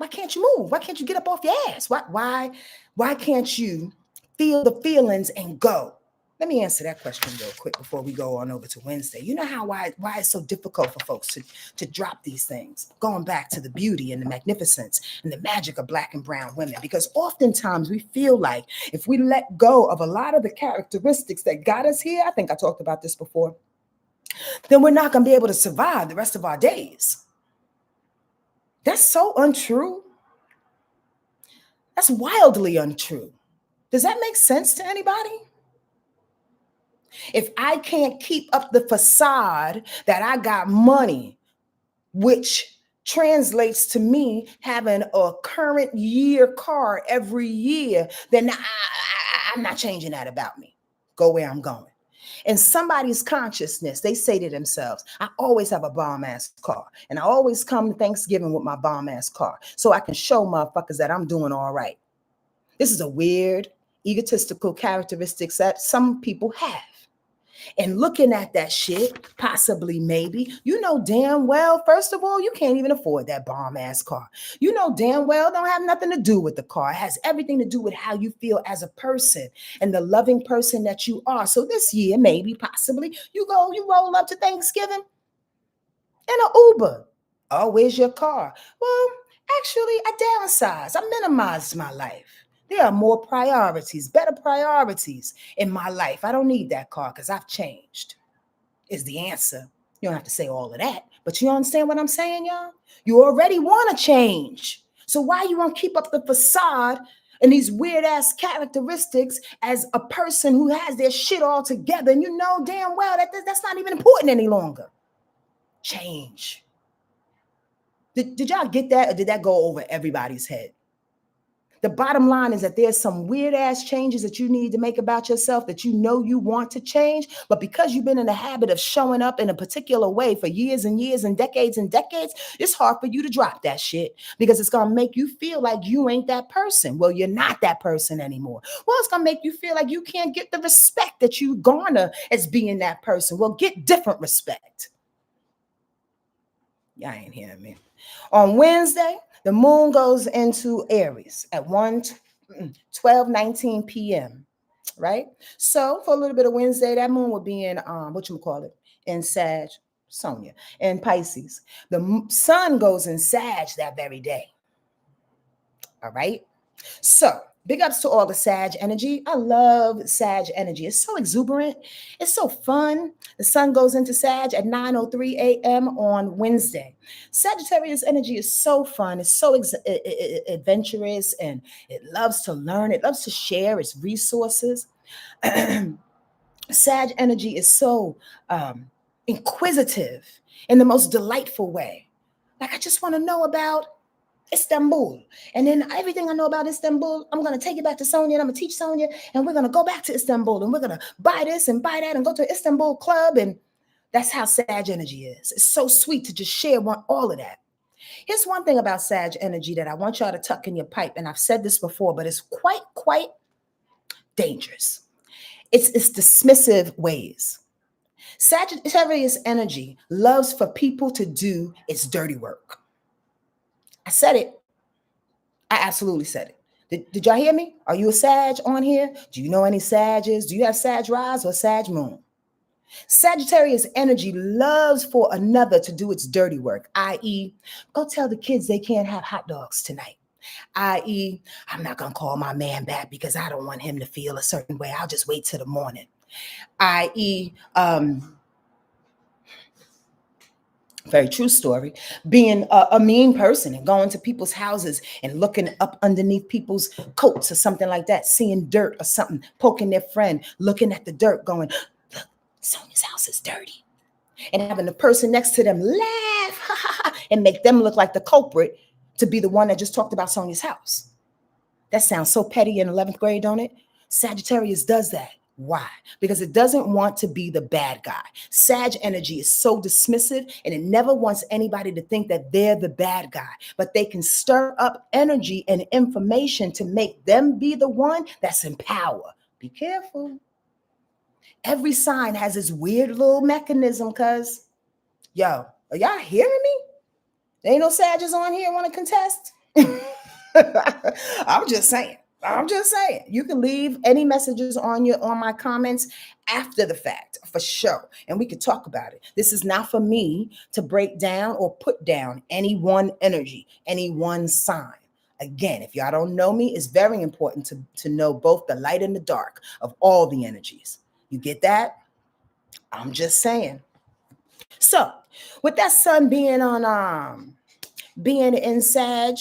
can't you move? Why can't you get up off your ass? Why can't you feel the feelings and go? Let me answer that question real quick before we go on over to Wednesday. You know why it's so difficult for folks to drop these things, going back to the beauty and the magnificence and the magic of Black and brown women, because oftentimes we feel like if we let go of a lot of the characteristics that got us here, I think I talked about this before, then we're not going to be able to survive the rest of our days. That's so untrue. That's wildly untrue. Does that make sense to anybody? If I can't keep up the facade that I got money, which translates to me having a current year car every year, then I'm not changing that about me. Go where I'm going. In somebody's consciousness, they say to themselves, I always have a bomb-ass car. And I always come to Thanksgiving with my bomb-ass car so I can show motherfuckers that I'm doing all right. This is a weird, egotistical characteristics that some people have. And looking at that shit, possibly, maybe, you know damn well, first of all, you can't even afford that bomb-ass car. You know damn well don't have nothing to do with the car. It has everything to do with how you feel as a person and the loving person that you are. So this year, maybe, possibly, you roll up to Thanksgiving in an Uber. Oh, where's your car? Well, actually, I downsized. I minimized my life. There are more priorities, better priorities in my life. I don't need that car because I've changed, is the answer. You don't have to say all of that, but you understand what I'm saying, y'all? You already want to change. So why you want to keep up the facade and these weird ass characteristics as a person who has their shit all together and you know damn well that that's not even important any longer? Change. Did y'all get that, or did that go over everybody's head? The bottom line is that there's some weird ass changes that you need to make about yourself that you know you want to change, but because you've been in the habit of showing up in a particular way for years and years and decades, it's hard for you to drop that shit because it's going to make you feel like you ain't that person. Well, you're not that person anymore. Well, it's going to make you feel like you can't get the respect that you garner as being that person. Well, get different respect. Y'all ain't hearing me. On Wednesday, the moon goes into Aries at 12:19 p.m., right? So for a little bit of Wednesday, that moon will be in, in Sag, Sonja, and Pisces. The sun goes in Sag that very day, all right? So big ups to all the Sag energy. I love Sag energy. It's so exuberant. It's so fun. The sun goes into Sag at 9:03 a.m. on Wednesday. Sagittarius energy is so fun. It's so adventurous, and it loves to learn. It loves to share its resources. Sag energy is so inquisitive in the most delightful way. Like, I just want to know about Istanbul. And then everything I know about Istanbul, I'm going to take it back to Sonja and I'm going to teach Sonja, and we're going to go back to Istanbul and we're going to buy this and buy that and go to Istanbul club. And that's how Sag energy is. It's so sweet to just share all of that. Here's one thing about Sag energy that I want y'all to tuck in your pipe. And I've said this before, but it's quite dangerous. It's dismissive ways. Sagittarius energy loves for people to do its dirty work. I said it. I absolutely said it. Did y'all hear me? Are you a Sag on here? Do you know any Sages? Do you have Sag rise or Sag moon? Sagittarius energy loves for another to do its dirty work, i.e., go tell the kids they can't have hot dogs tonight. I.e., I'm not going to call my man back because I don't want him to feel a certain way. I'll just wait till the morning. I.e., very true story, being a mean person and going to people's houses and looking up underneath people's coats or something like that, seeing dirt or something, poking their friend, looking at the dirt going, look, Sonja's house is dirty. And having the person next to them laugh and make them look like the culprit to be the one that just talked about Sonja's house. That sounds so petty in 11th grade, don't it? Sagittarius does that. Why? Because it doesn't want to be the bad guy. Sag energy is so dismissive and it never wants anybody to think that they're the bad guy, but they can stir up energy and information to make them be the one that's in power. Be careful. Every sign has its weird little mechanism, cuz. Yo, are y'all hearing me? There ain't no Sages on here want to contest. I'm just saying. I'm just saying. You can leave any messages on my comments after the fact for sure, and we could talk about it. This is not for me to break down or put down any one energy, any one sign. Again, if y'all don't know me, it's very important to know both the light and the dark of all the energies. You get that? I'm just saying. So, with that sun being in Sag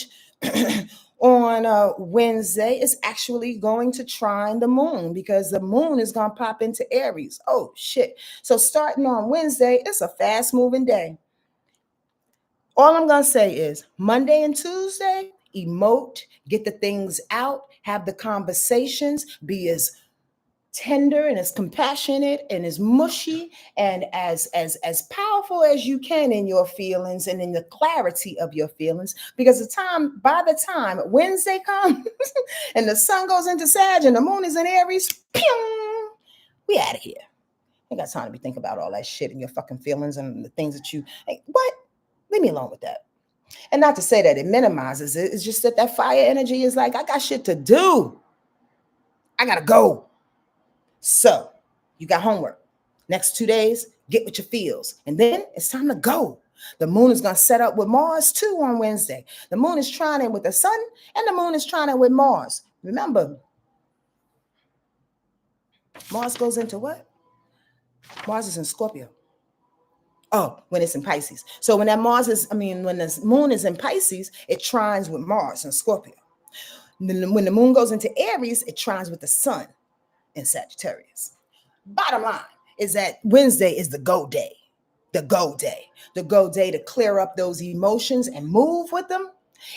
on Wednesday, is actually going to trine the moon because the moon is going to pop into Aries. Oh, shit. So starting on Wednesday, it's a fast moving day. All I'm going to say is Monday and Tuesday, emote, get the things out, have the conversations, be as tender and as compassionate and as mushy and as powerful as you can in your feelings and in the clarity of your feelings, because by the time Wednesday comes and the sun goes into Sag and the moon is in Aries, pew, we out of here. Ain't got time to be thinking about all that shit and your fucking feelings and the things that you what. Leave me alone with that. And not to say that it minimizes it, it's just that fire energy is like, I got shit to do, I gotta go. So you got homework. Next 2 days, get with your feels. And then it's time to go. The moon is going to set up with Mars too on Wednesday. The moon is trining with the sun and the moon is trining with Mars. Remember, Mars goes into what? Mars is in Scorpio. Oh, when it's in Pisces. So when the moon is in Pisces, it trines with Mars in Scorpio. When the moon goes into Aries, it trines with the sun in Sagittarius. Bottom line is that Wednesday is the go day, the go day to clear up those emotions and move with them.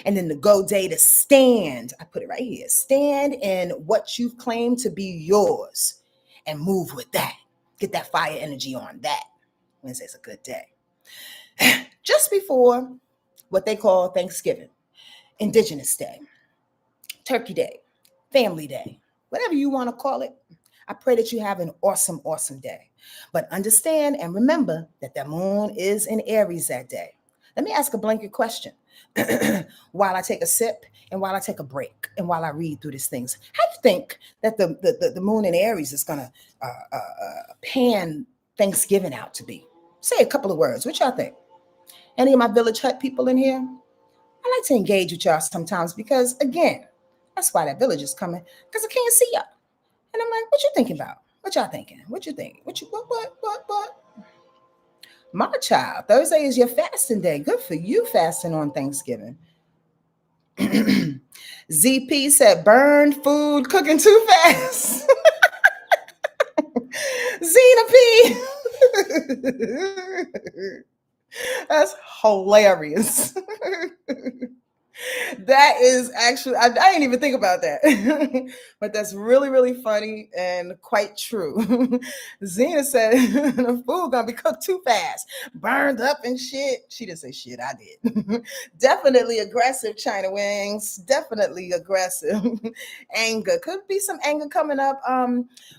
And then the go day to stand, I put it right here, stand in what you've claimed to be yours and move with that. Get that fire energy on that. Wednesday's a good day. Just before what they call Thanksgiving, Indigenous Day, Turkey Day, Family Day, whatever you want to call it. I pray that you have an awesome, awesome day. But understand and remember that the moon is in Aries that day. Let me ask a blanket question while I take a sip and while I take a break and while I read through these things. How do you think that the moon in Aries is going to pan Thanksgiving out to be? Say a couple of words. What y'all think? Any of my Village Hut people in here? I like to engage with y'all sometimes because, again, that's why that village is coming, because I can't see y'all. And I'm like, what you thinking about? What y'all thinking? What you think? What? My child, Thursday is your fasting day. Good for you fasting on Thanksgiving. ZP said, burned food, cooking too fast. Zena P. That's hilarious. That is actually, I didn't even think about that, but that's really, really funny and quite true. Zena said the food gonna be cooked too fast, burned up and shit. She didn't say shit, I did. Definitely aggressive, China Wings. Definitely aggressive. Anger. Could be some anger coming up,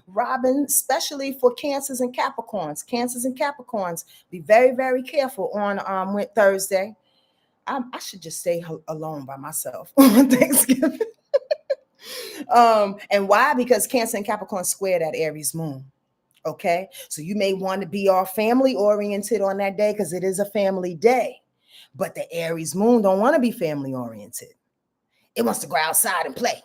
Robin, especially for Cancers and Capricorns. Cancers and Capricorns, be very, very careful on Thursday. I should just stay alone by myself on Thanksgiving. And why? Because Cancer and Capricorn square that Aries moon. Okay. So you may want to be all family oriented on that day because it is a family day. But the Aries moon don't want to be family oriented. It wants to go outside and play.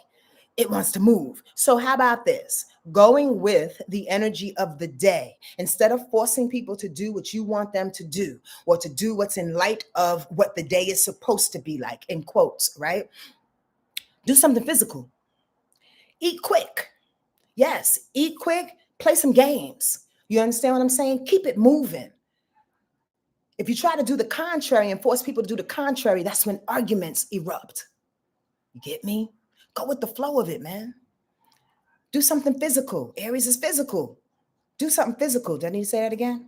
It wants to move. So how about this? Going with the energy of the day instead of forcing people to do what you want them to do or to do what's in light of what the day is supposed to be like, in quotes, right? Do something physical. Eat quick. Yes, eat quick. Play some games. You understand what I'm saying? Keep it moving. If you try to do the contrary and force people to do the contrary, that's when arguments erupt. You get me? Go with the flow of it, man. Do something physical. Aries is physical. Do something physical. Do I need to say that again?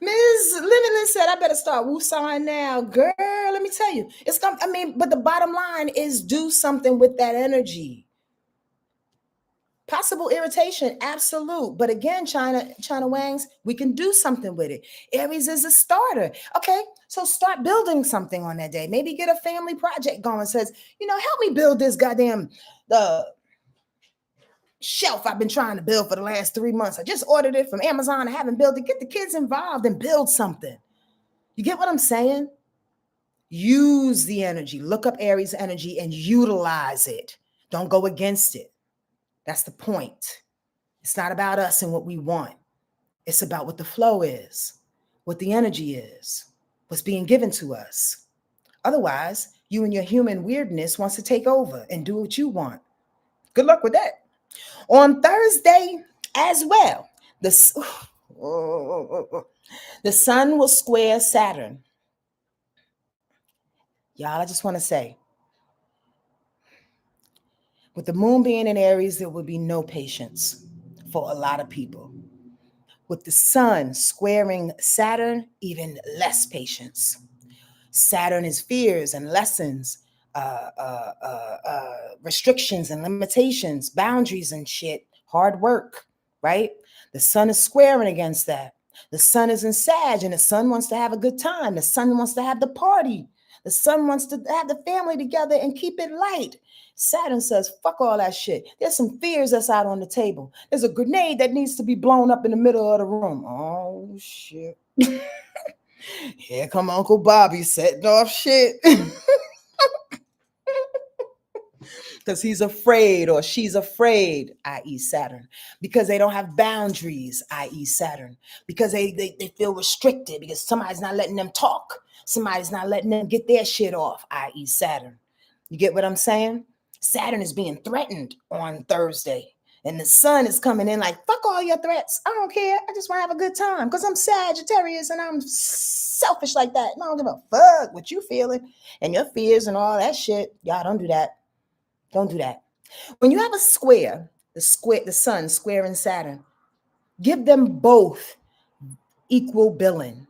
Ms. Limitless said, I better start woo-sawing now. Girl, let me tell you. But the bottom line is do something with that energy. Possible irritation, absolute. But again, China Wangs, we can do something with it. Aries is a starter. Okay, so start building something on that day. Maybe get a family project going. Says, help me build this goddamn shelf I've been trying to build for the last 3 months. I just ordered it from Amazon. I haven't built it. Get the kids involved and build something. You get what I'm saying? Use the energy. Look up Aries energy and utilize it. Don't go against it. That's the point. It's not about us and what we want. It's about what the flow is, what the energy is, what's being given to us. Otherwise, you and your human weirdness wants to take over and do what you want. Good luck with that. On Thursday as well, the sun will square Saturn. Y'all, I just want to say, with the moon being in Aries, there will be no patience for a lot of people. With the sun squaring Saturn, even less patience. Saturn is fears and lessons, restrictions and limitations, boundaries and shit, hard work, right? The sun is squaring against that. The sun is in Sag, and the sun wants to have a good time. The sun wants to have the party. The sun wants to have the family together and keep it light. Saturn says, fuck all that shit. There's some fears that's out on the table. There's a grenade that needs to be blown up in the middle of the room. Oh, shit. Here come Uncle Bobby setting off shit. Because he's afraid or she's afraid, i.e. Saturn. Because they don't have boundaries, i.e. Saturn. Because they feel restricted because somebody's not letting them talk. Somebody's not letting them get their shit off, i.e. Saturn. You get what I'm saying? Saturn is being threatened on Thursday. And the sun is coming in like, fuck all your threats. I don't care. I just want to have a good time because I'm Sagittarius and I'm selfish like that. And I don't give a fuck what you feeling and your fears and all that shit. Y'all don't do that. Don't do that. When you have a square, the sun squaring Saturn, give them both equal billing.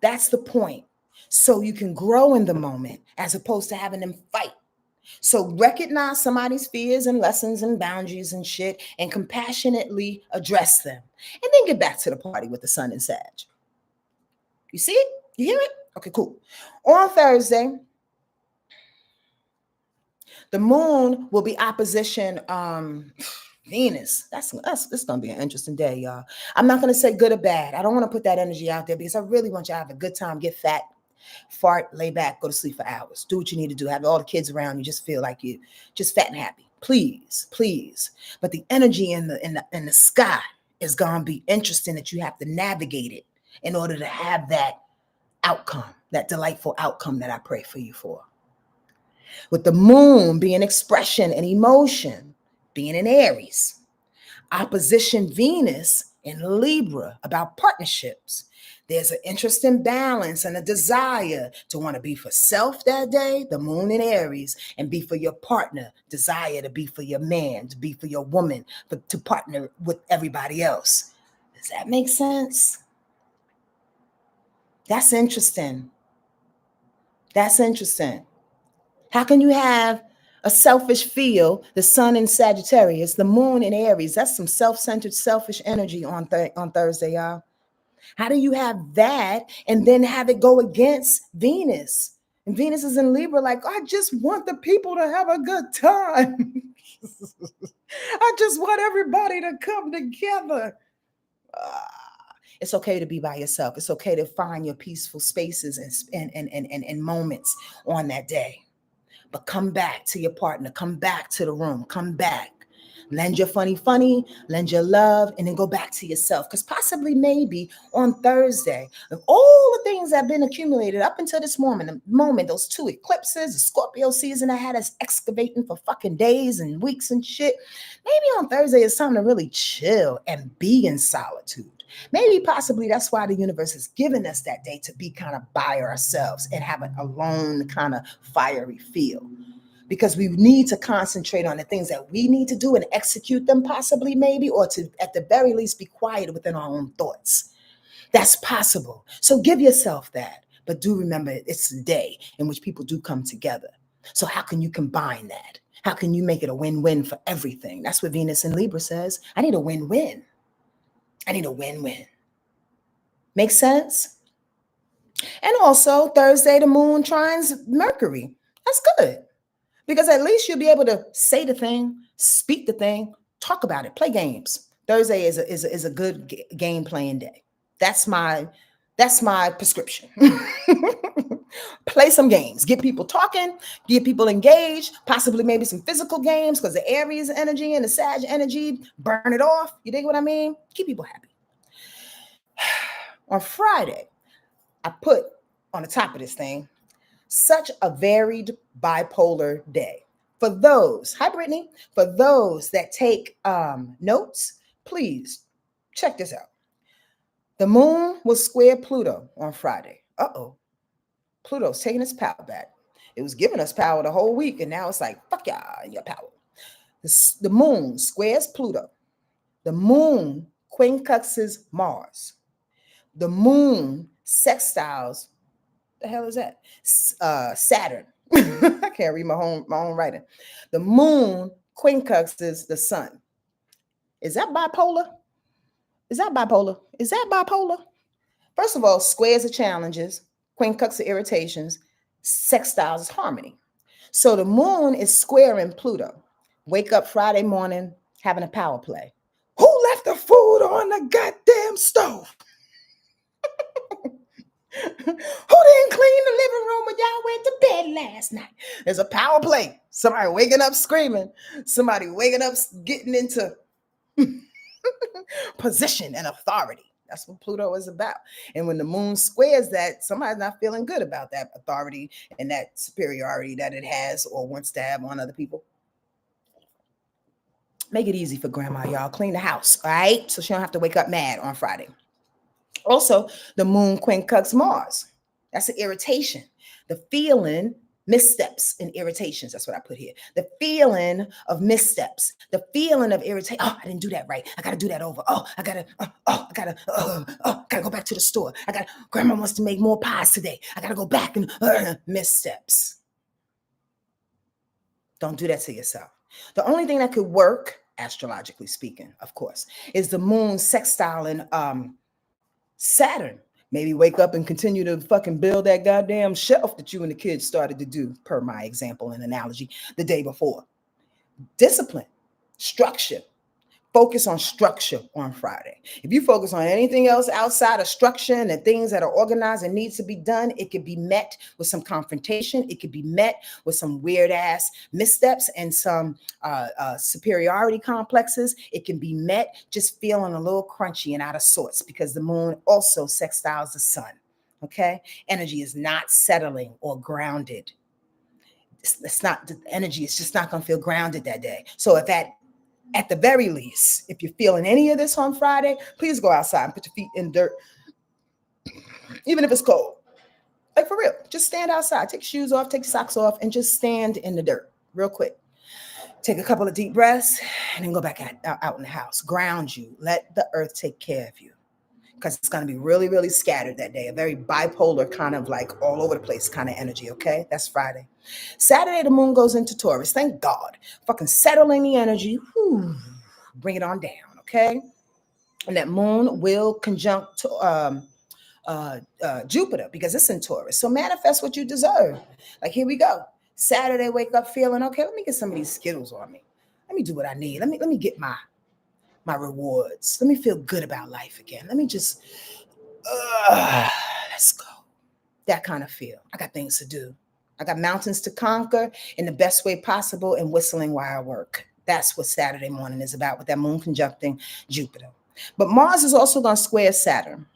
That's the point. So you can grow in the moment as opposed to having them fight. So recognize somebody's fears and lessons and boundaries and shit and compassionately address them. And then get back to the party with the sun and Sag. You see it? You hear it? Okay, cool. On Thursday, the moon will be opposition Venus. That's going to be an interesting day, y'all. I'm not going to say good or bad. I don't want to put that energy out there because I really want y'all to have a good time, get fat, fart, lay back, go to sleep for hours. Do what you need to do. Have all the kids around you. Just feel like you just fat and happy. Please, please. But the energy in the sky is going to be interesting that you have to navigate it in order to have that outcome, that delightful outcome that I pray for you for. With the moon being expression and emotion, being in Aries, opposition Venus in Libra about partnerships. There's an interesting balance and a desire to want to be for self that day, the moon in Aries, and be for your partner, desire to be for your man, to be for your woman, but to partner with everybody else. Does that make sense? That's interesting. That's interesting. How can you have a selfish feel, the sun in Sagittarius, the moon in Aries? That's some self-centered, selfish energy on Thursday, y'all. How do you have that and then have it go against Venus? And Venus is in Libra like, I just want the people to have a good time. I just want everybody to come together. It's okay to be by yourself. It's okay to find your peaceful spaces and moments on that day. But come back to your partner. Come back to the room. Come back. Lend your funny, lend your love, and then go back to yourself. Because possibly, maybe on Thursday, of all the things that have been accumulated up until this moment, those 2 eclipses, the Scorpio season that had us excavating for fucking days and weeks and shit, maybe on Thursday it's time to really chill and be in solitude. Maybe possibly that's why the universe has given us that day to be kind of by ourselves and have an alone kind of fiery feel. because we need to concentrate on the things that we need to do and execute them possibly, maybe, or to at the very least be quiet within our own thoughts. That's possible. So give yourself that. But do remember, it's the day in which people do come together. So how can you combine that? How can you make it a win-win for everything? That's what Venus in Libra says. I need a win-win. I need a win-win. Make sense? And also Thursday, the moon trines Mercury. That's good. Because at least you'll be able to say the thing, speak the thing, talk about it, play games. Thursday is a good game playing day. That's my prescription. Play some games, get people talking, get people engaged, possibly maybe some physical games because the Aries energy and the Sag energy, burn it off. You dig what I mean? Keep people happy. On Friday, I put on the top of this thing, such a varied bipolar day. For those, hi Brittany, for those that take notes, please check this out. The moon will square Pluto on Friday. Pluto's taking its power back. It was giving us power the whole week, and now it's like, fuck y'all and your power. The moon squares Pluto. The moon quincunxes Mars. The moon sextiles, the hell is that? Saturn. I can't read my own writing. The moon quincunxes the sun. Is that bipolar? Is that bipolar? Is that bipolar? First of all, squares are challenges, quincunx are irritations, sextiles is harmony. So the moon is squaring Pluto. Wake up Friday morning having a power play. Who left the food on the goddamn stove? Who didn't clean the living room when y'all went to bed last night? There's a power play. Somebody waking up screaming. Somebody waking up getting into position and authority. That's what Pluto is about. And when the moon squares that, somebody's not feeling good about that authority and that superiority that it has or wants to have on other people. Make it easy for grandma, y'all. Clean the house, all right? So she don't have to wake up mad on Friday. Also, the moon quincunx Mars. That's an irritation. The feeling, missteps and irritations. That's what I put here. The feeling of missteps. The feeling of irritation. Oh, I didn't do that right. I got to do that over. I gotta go back to the store. Grandma wants to make more pies today. I got to go back and missteps. Don't do that to yourself. The only thing that could work, astrologically speaking, of course, is the moon sextiling Saturn. Maybe wake up and continue to fucking build that goddamn shelf that you and the kids started to do, per my example and analogy, the day before. Discipline, structure. Focus on structure on Friday. If you focus on anything else outside of structure and the things that are organized and needs to be done, it could be met with some confrontation. It could be met with some weird ass missteps and some superiority complexes. It can be met just feeling a little crunchy and out of sorts because the moon also sextiles the sun. Okay? Energy is not settling or grounded. It's not, the energy is just not going to feel grounded that day. So if at the very least, if you're feeling any of this on Friday, please go outside and put your feet in dirt, even if it's cold. Like for real, just stand outside, take your shoes off, take your socks off, and just stand in the dirt real quick. Take a couple of deep breaths and then go back out in the house. Ground you. Let the earth take care of you because it's going to be really, really scattered that day. A very bipolar kind of like all over the place kind of energy, okay? That's Friday. Saturday, the moon goes into Taurus. Thank God. Fucking settling the energy. Whew, bring it on down, okay? And that moon will conjunct Jupiter because it's in Taurus. So manifest what you deserve. Like, here we go. Saturday, wake up feeling, okay, let me get some of these Skittles on me. Let me do what I need. Let me get my rewards. Let me feel good about life again. Let me just, let's go. That kind of feel. I got things to do. I got mountains to conquer in the best way possible and whistling while I work. That's what Saturday morning is about with that moon conjuncting Jupiter. But Mars is also going to square Saturn.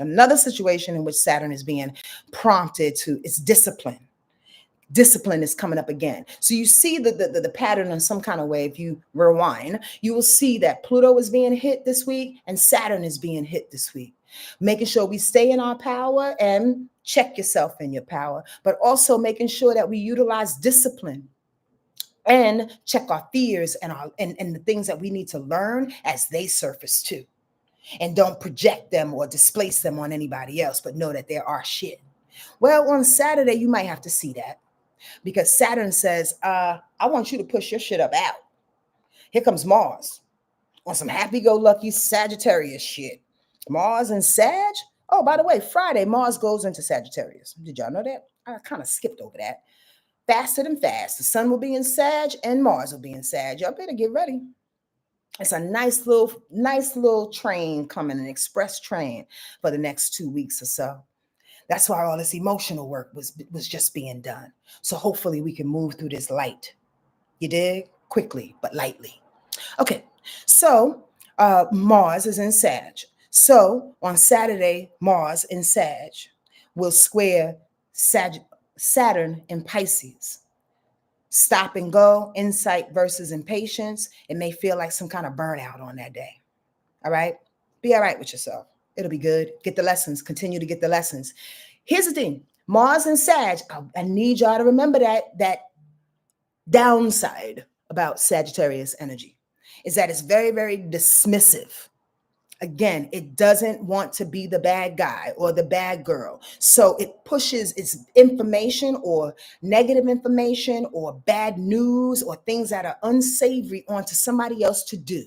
Another situation in which Saturn is being prompted to its discipline. Discipline is coming up again. So you see the pattern in some kind of way. If you rewind, you will see that Pluto is being hit this week and Saturn is being hit this week. Making sure we stay in our power and check yourself in your power, but also making sure that we utilize discipline and check our fears and and the things that we need to learn as they surface too. And don't project them or displace them on anybody else, but know that there are shit. Well, on Saturday, you might have to see that because Saturn says, I want you to push your shit up out. Here comes Mars on some happy-go-lucky Sagittarius shit. Mars and Sag. Oh, by the way, Friday, Mars goes into Sagittarius. Did y'all know that? I kind of skipped over that. Faster than fast. The sun will be in Sag and Mars will be in Sag. Y'all better get ready. It's a nice little train coming, an express train for the next 2 weeks or so. That's why all this emotional work was just being done. So hopefully we can move through this light. You dig? Quickly, but lightly. Okay, so Mars is in Sag. So on Saturday, Mars in Sag will square Saturn in Pisces. Stop and go, insight versus impatience. It may feel like some kind of burnout on that day. All right? Be all right with yourself. It'll be good. Get the lessons. Continue to get the lessons. Here's the thing. Mars and Sag, I need y'all to remember that downside about Sagittarius energy is that it's very, very dismissive. Again, it doesn't want to be the bad guy or the bad girl. So it pushes its information or negative information or bad news or things that are unsavory onto somebody else to do.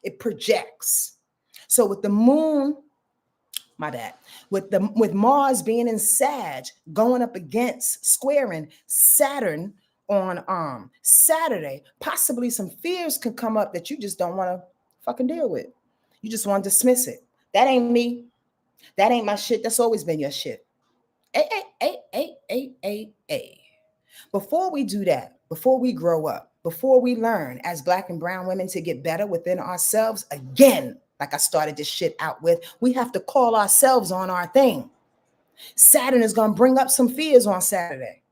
It projects. So with the moon, my bad, with Mars being in Sag, going up against squaring Saturn on Saturday, possibly some fears could come up that you just don't want to fucking deal with. You just want to dismiss it. That ain't me. That ain't my shit. That's always been your shit. A. Before we do that, before we grow up, before we learn as Black and brown women to get better within ourselves, again, like I started this shit out with, we have to call ourselves on our thing. Saturn is going to bring up some fears on Saturday.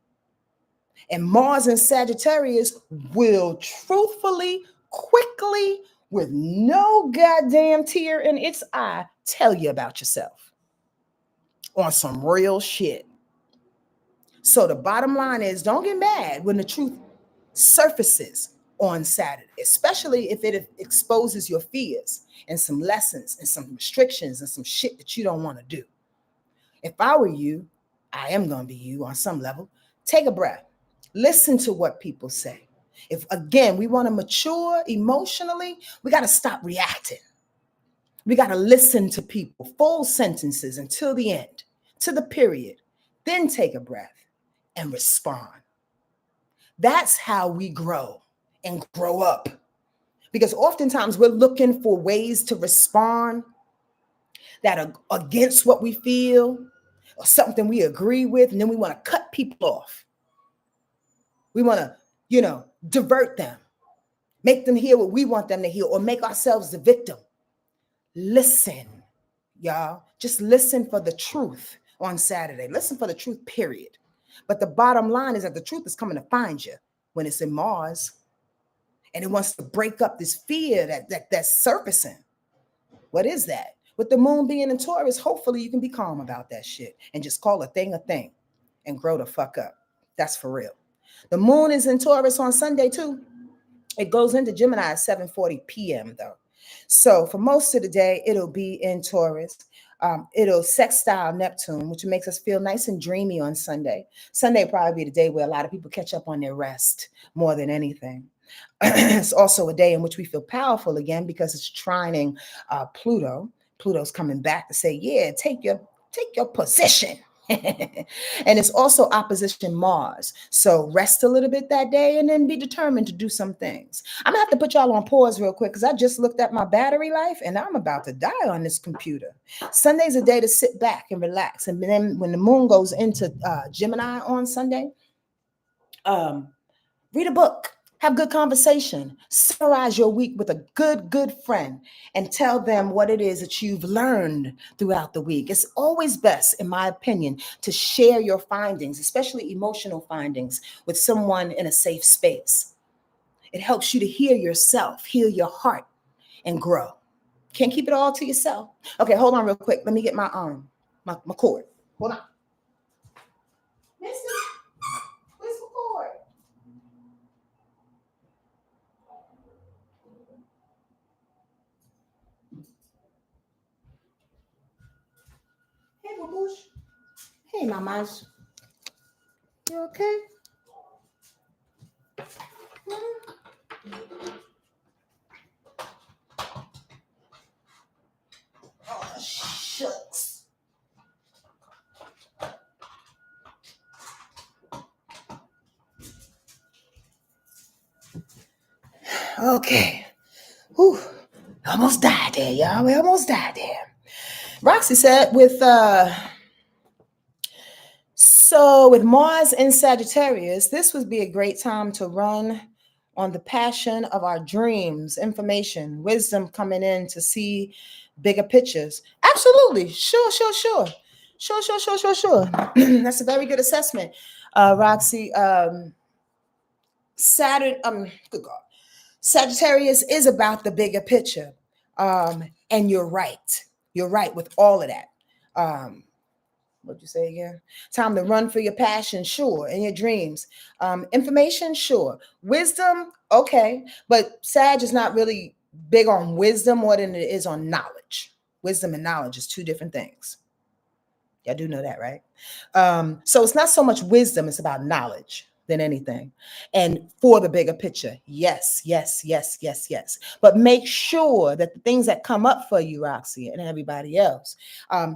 And Mars and Sagittarius will truthfully, quickly, with no goddamn tear in its eye, tell you about yourself on some real shit. So the bottom line is, don't get mad when the truth surfaces on Saturday, especially if it exposes your fears and some lessons and some restrictions and some shit that you don't want to do. If I were you, I am going to be you on some level. Take a breath. Listen to what people say. If, again, we want to mature emotionally, we got to stop reacting. We got to listen to people, full sentences until the end, to the period. Then take a breath and respond. That's how we grow and grow up. Because oftentimes we're looking for ways to respond that are against what we feel or something we agree with, and then we want to cut people off. We want to, divert them, make them hear what we want them to hear, or make ourselves the victim. Listen, y'all. Just listen for the truth on Saturday. Listen for the truth, period. But the bottom line is that the truth is coming to find you when it's in Mars. And it wants to break up this fear that's surfacing. What is that? With the moon being in Taurus, hopefully you can be calm about that shit and just call a thing and grow the fuck up. That's for real. The moon is in Taurus on Sunday too. It goes into Gemini at 7:40 p.m. though. So for most of the day, it'll be in Taurus. It'll sextile Neptune, which makes us feel nice and dreamy on Sunday. Sunday will probably be the day where a lot of people catch up on their rest more than anything. It's also a day in which we feel powerful again because it's trining Pluto. Pluto's coming back to say, yeah, take your position. And it's also opposition Mars. So rest a little bit that day and then be determined to do some things. I'm gonna have to put y'all on pause real quick because I just looked at my battery life and I'm about to die on this computer. Sunday's a day to sit back and relax. And then when the moon goes into Gemini on Sunday, read a book. Have good conversation. Summarize your week with a good friend and tell them what it is that you've learned throughout the week. It's always best, in my opinion, to share your findings, especially emotional findings, with someone in a safe space. It helps you to hear yourself, heal your heart, and grow. Can't keep it all to yourself. Okay, hold on real quick. Let me get my cord. Hold on. Mister, where's the cord? mamas. You okay? Oh, shucks. Okay. Whew. Almost died there, y'all. We almost died there. Roxy said with Mars in Sagittarius, this would be a great time to run on the passion of our dreams, information, wisdom coming in to see bigger pictures. Absolutely. Sure. That's a very good assessment, Roxy. Good God. Sagittarius is about the bigger picture. And you're right. You're right with all of that. What'd you say again? Time to run for your passion, sure, and your dreams. Information, sure. Wisdom, okay. But Sag is not really big on wisdom more than it is on knowledge. Wisdom and knowledge is two different things. Y'all do know that, right? So it's not so much wisdom, it's about knowledge than anything. And for the bigger picture, yes. But make sure that the things that come up for you, Roxy, and everybody else,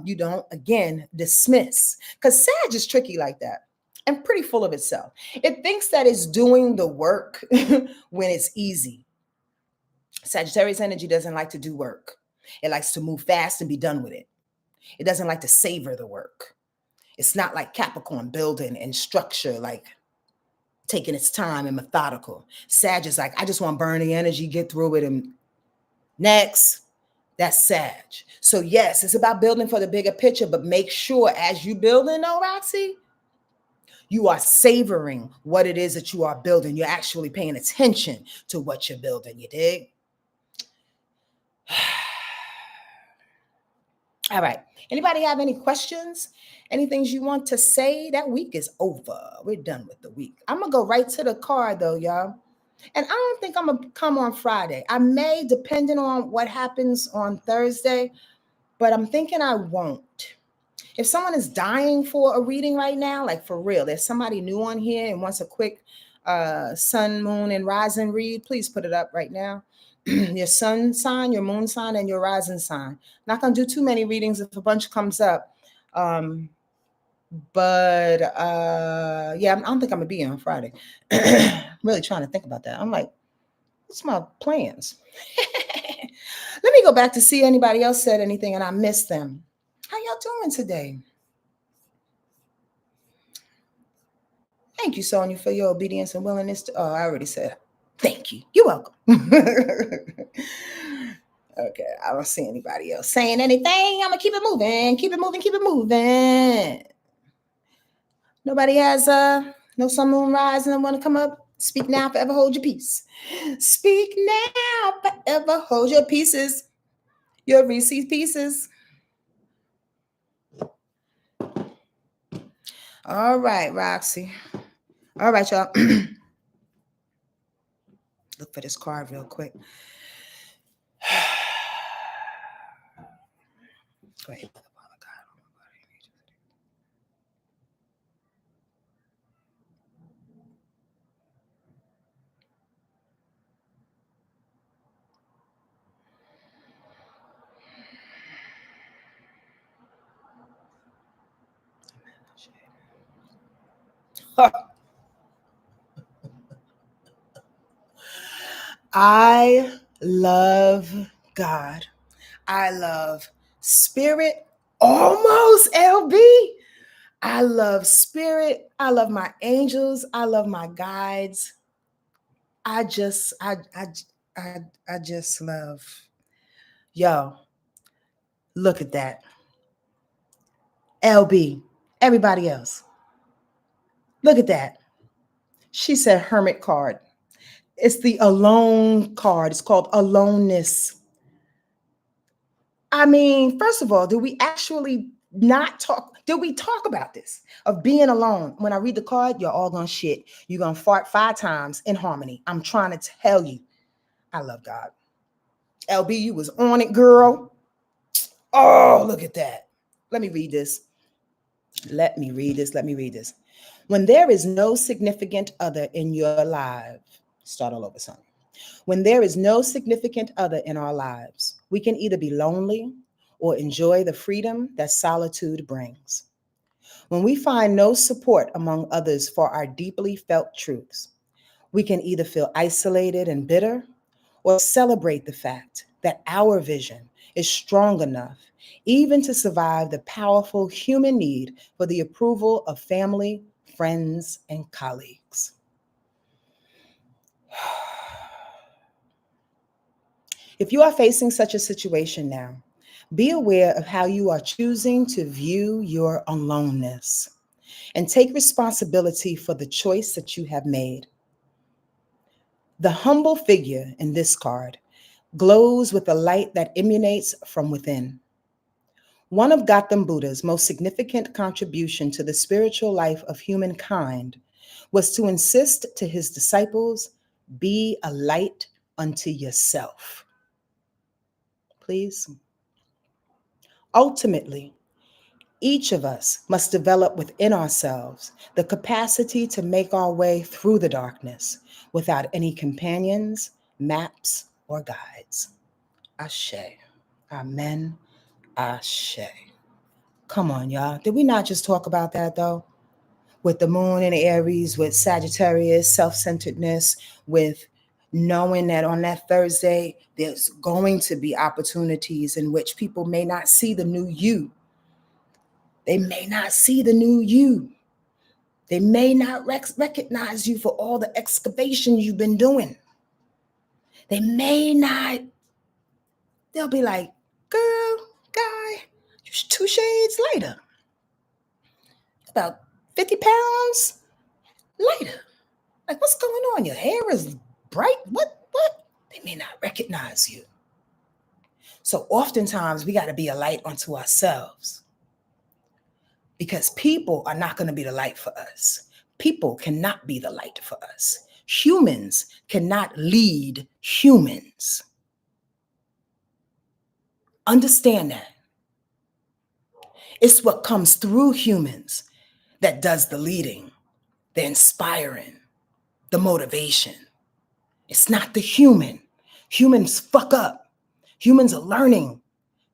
you don't, again, dismiss. Because Sag is tricky like that and pretty full of itself. It thinks that it's doing the work when it's easy. Sagittarius energy doesn't like to do work. It likes to move fast and be done with it. It doesn't like to savor the work. It's not like Capricorn building and structure, like taking its time and methodical. Sag is like, I just want to burn the energy, get through it, and next. That's Sag. So yes, it's about building for the bigger picture, but make sure as you building, though, Roxy, you are savoring what it is that you are building. You're actually paying attention to what you're building. You dig? All right. Anybody have any questions? Any things you want to say? That week is over. We're done with the week. I'm going to go right to the card, though, y'all. And I don't think I'm going to come on Friday. I may, depending on what happens on Thursday, but I'm thinking I won't. If someone is dying for a reading right now, like for real, there's somebody new on here and wants a quick sun, moon, and rising read, please put it up right now. Your sun sign, your moon sign, and your rising sign. Not going to do too many readings if a bunch comes up. Yeah, I don't think I'm going to be here on Friday. I'm really trying to think about that. I'm like, what's my plans? Let me go back to see anybody else said anything and I missed them. How y'all doing today? Thank you, Sonja, for your obedience and willingness to. Oh, I already said thank you. You're welcome. Okay, I don't see anybody else saying anything. I'm gonna keep it moving, keep it moving. Nobody has no sun, moon, rise, and want to come up. Speak now, forever hold your peace. Speak now, forever hold your pieces. Your Reese's pieces. All right, Roxy. All right, y'all. Look for this card real quick. Go ahead. I love God. I love spirit. Almost LB. I love spirit. I love my angels. I love my guides. I just love. Yo, look at that. LB. Everybody else. Look at that. She said hermit card. It's the alone card. It's called aloneness. I mean, first of all, do we actually not talk? Did we talk about this of being alone? When I read the card, you're all gonna shit. You're gonna fart 5 times in harmony. I'm trying to tell you, I love God. LB, you was on it, girl. Oh, look at that. Let me read this. Let me read this. When there is no significant other in your life, start all over, son. When there is no significant other in our lives, we can either be lonely or enjoy the freedom that solitude brings. When we find no support among others for our deeply felt truths, we can either feel isolated and bitter or celebrate the fact that our vision is strong enough even to survive the powerful human need for the approval of family, friends, and colleagues. If you are facing such a situation now, be aware of how you are choosing to view your aloneness and take responsibility for the choice that you have made. The humble figure in this card glows with a light that emanates from within. One of Gautam Buddha's most significant contribution to the spiritual life of humankind was to insist to his disciples, be a light unto yourself. Please. Ultimately, each of us must develop within ourselves the capacity to make our way through the darkness without any companions, maps, or guides. Ashe. Amen. Ashe. Come on, y'all. Did we not just talk about that, though? With the moon in Aries, with Sagittarius, self-centeredness, with knowing that on that Thursday, there's going to be opportunities in which people may not see the new you. They may not see the new you. They may not recognize you for all the excavation you've been doing. They may not, they'll be like, girl, guy, you're 2 shades lighter. About 50 pounds lighter. Like, what's going on? Your hair is bright. What? They may not recognize you. So oftentimes we got to be a light unto ourselves because people are not going to be the light for us. People cannot be the light for us. Humans cannot lead humans. Understand that. It's what comes through humans that does the leading, the inspiring, the motivation. It's not the human. Humans fuck up. Humans are learning.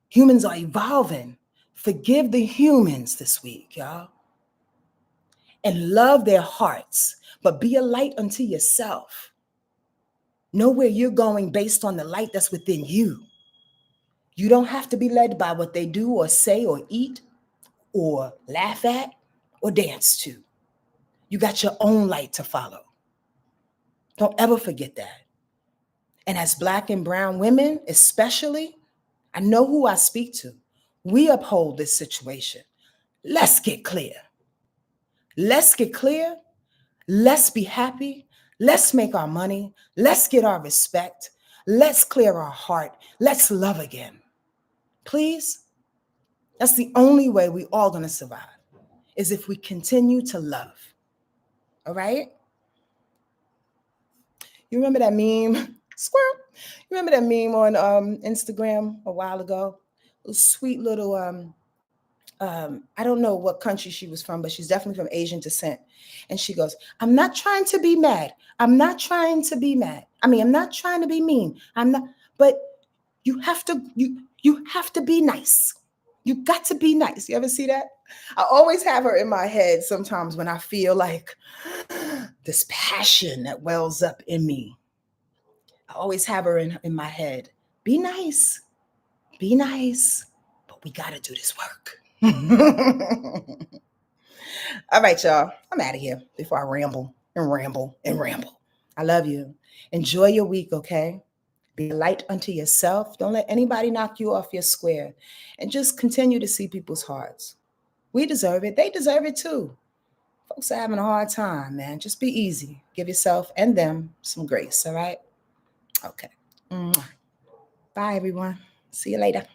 Humans are evolving. Forgive the humans this week, y'all. And love their hearts, but be a light unto yourself. Know where you're going based on the light that's within you. You don't have to be led by what they do or say or eat or laugh at or dance to. You got your own light to follow. Don't ever forget that. And as Black and brown women, especially, I know who I speak to. We uphold this situation. Let's get clear. Let's get clear. Let's be happy. Let's make our money. Let's get our respect. Let's clear our heart. Let's love again. Please. That's the only way we all going to survive, is if we continue to love. All right? You remember that meme? Squirrel. You remember that meme on Instagram a while ago? A sweet little, I don't know what country she was from, but she's definitely from Asian descent. And she goes, I'm not trying to be mad. I'm not trying to be mad. I'm not trying to be mean. I'm not, but you have to be nice. You got to be nice. You ever see that? I always have her in my head sometimes when I feel like this passion that wells up in me. I always have her in my head. Be nice. Be nice. But we got to do this work. All right, y'all. I'm out of here before I ramble and ramble and ramble. I love you. Enjoy your week, okay? Be a light unto yourself. Don't let anybody knock you off your square. And just continue to see people's hearts. We deserve it. They deserve it too. Folks are having a hard time, man. Just be easy. Give yourself and them some grace, all right? Okay. Bye, everyone. See you later.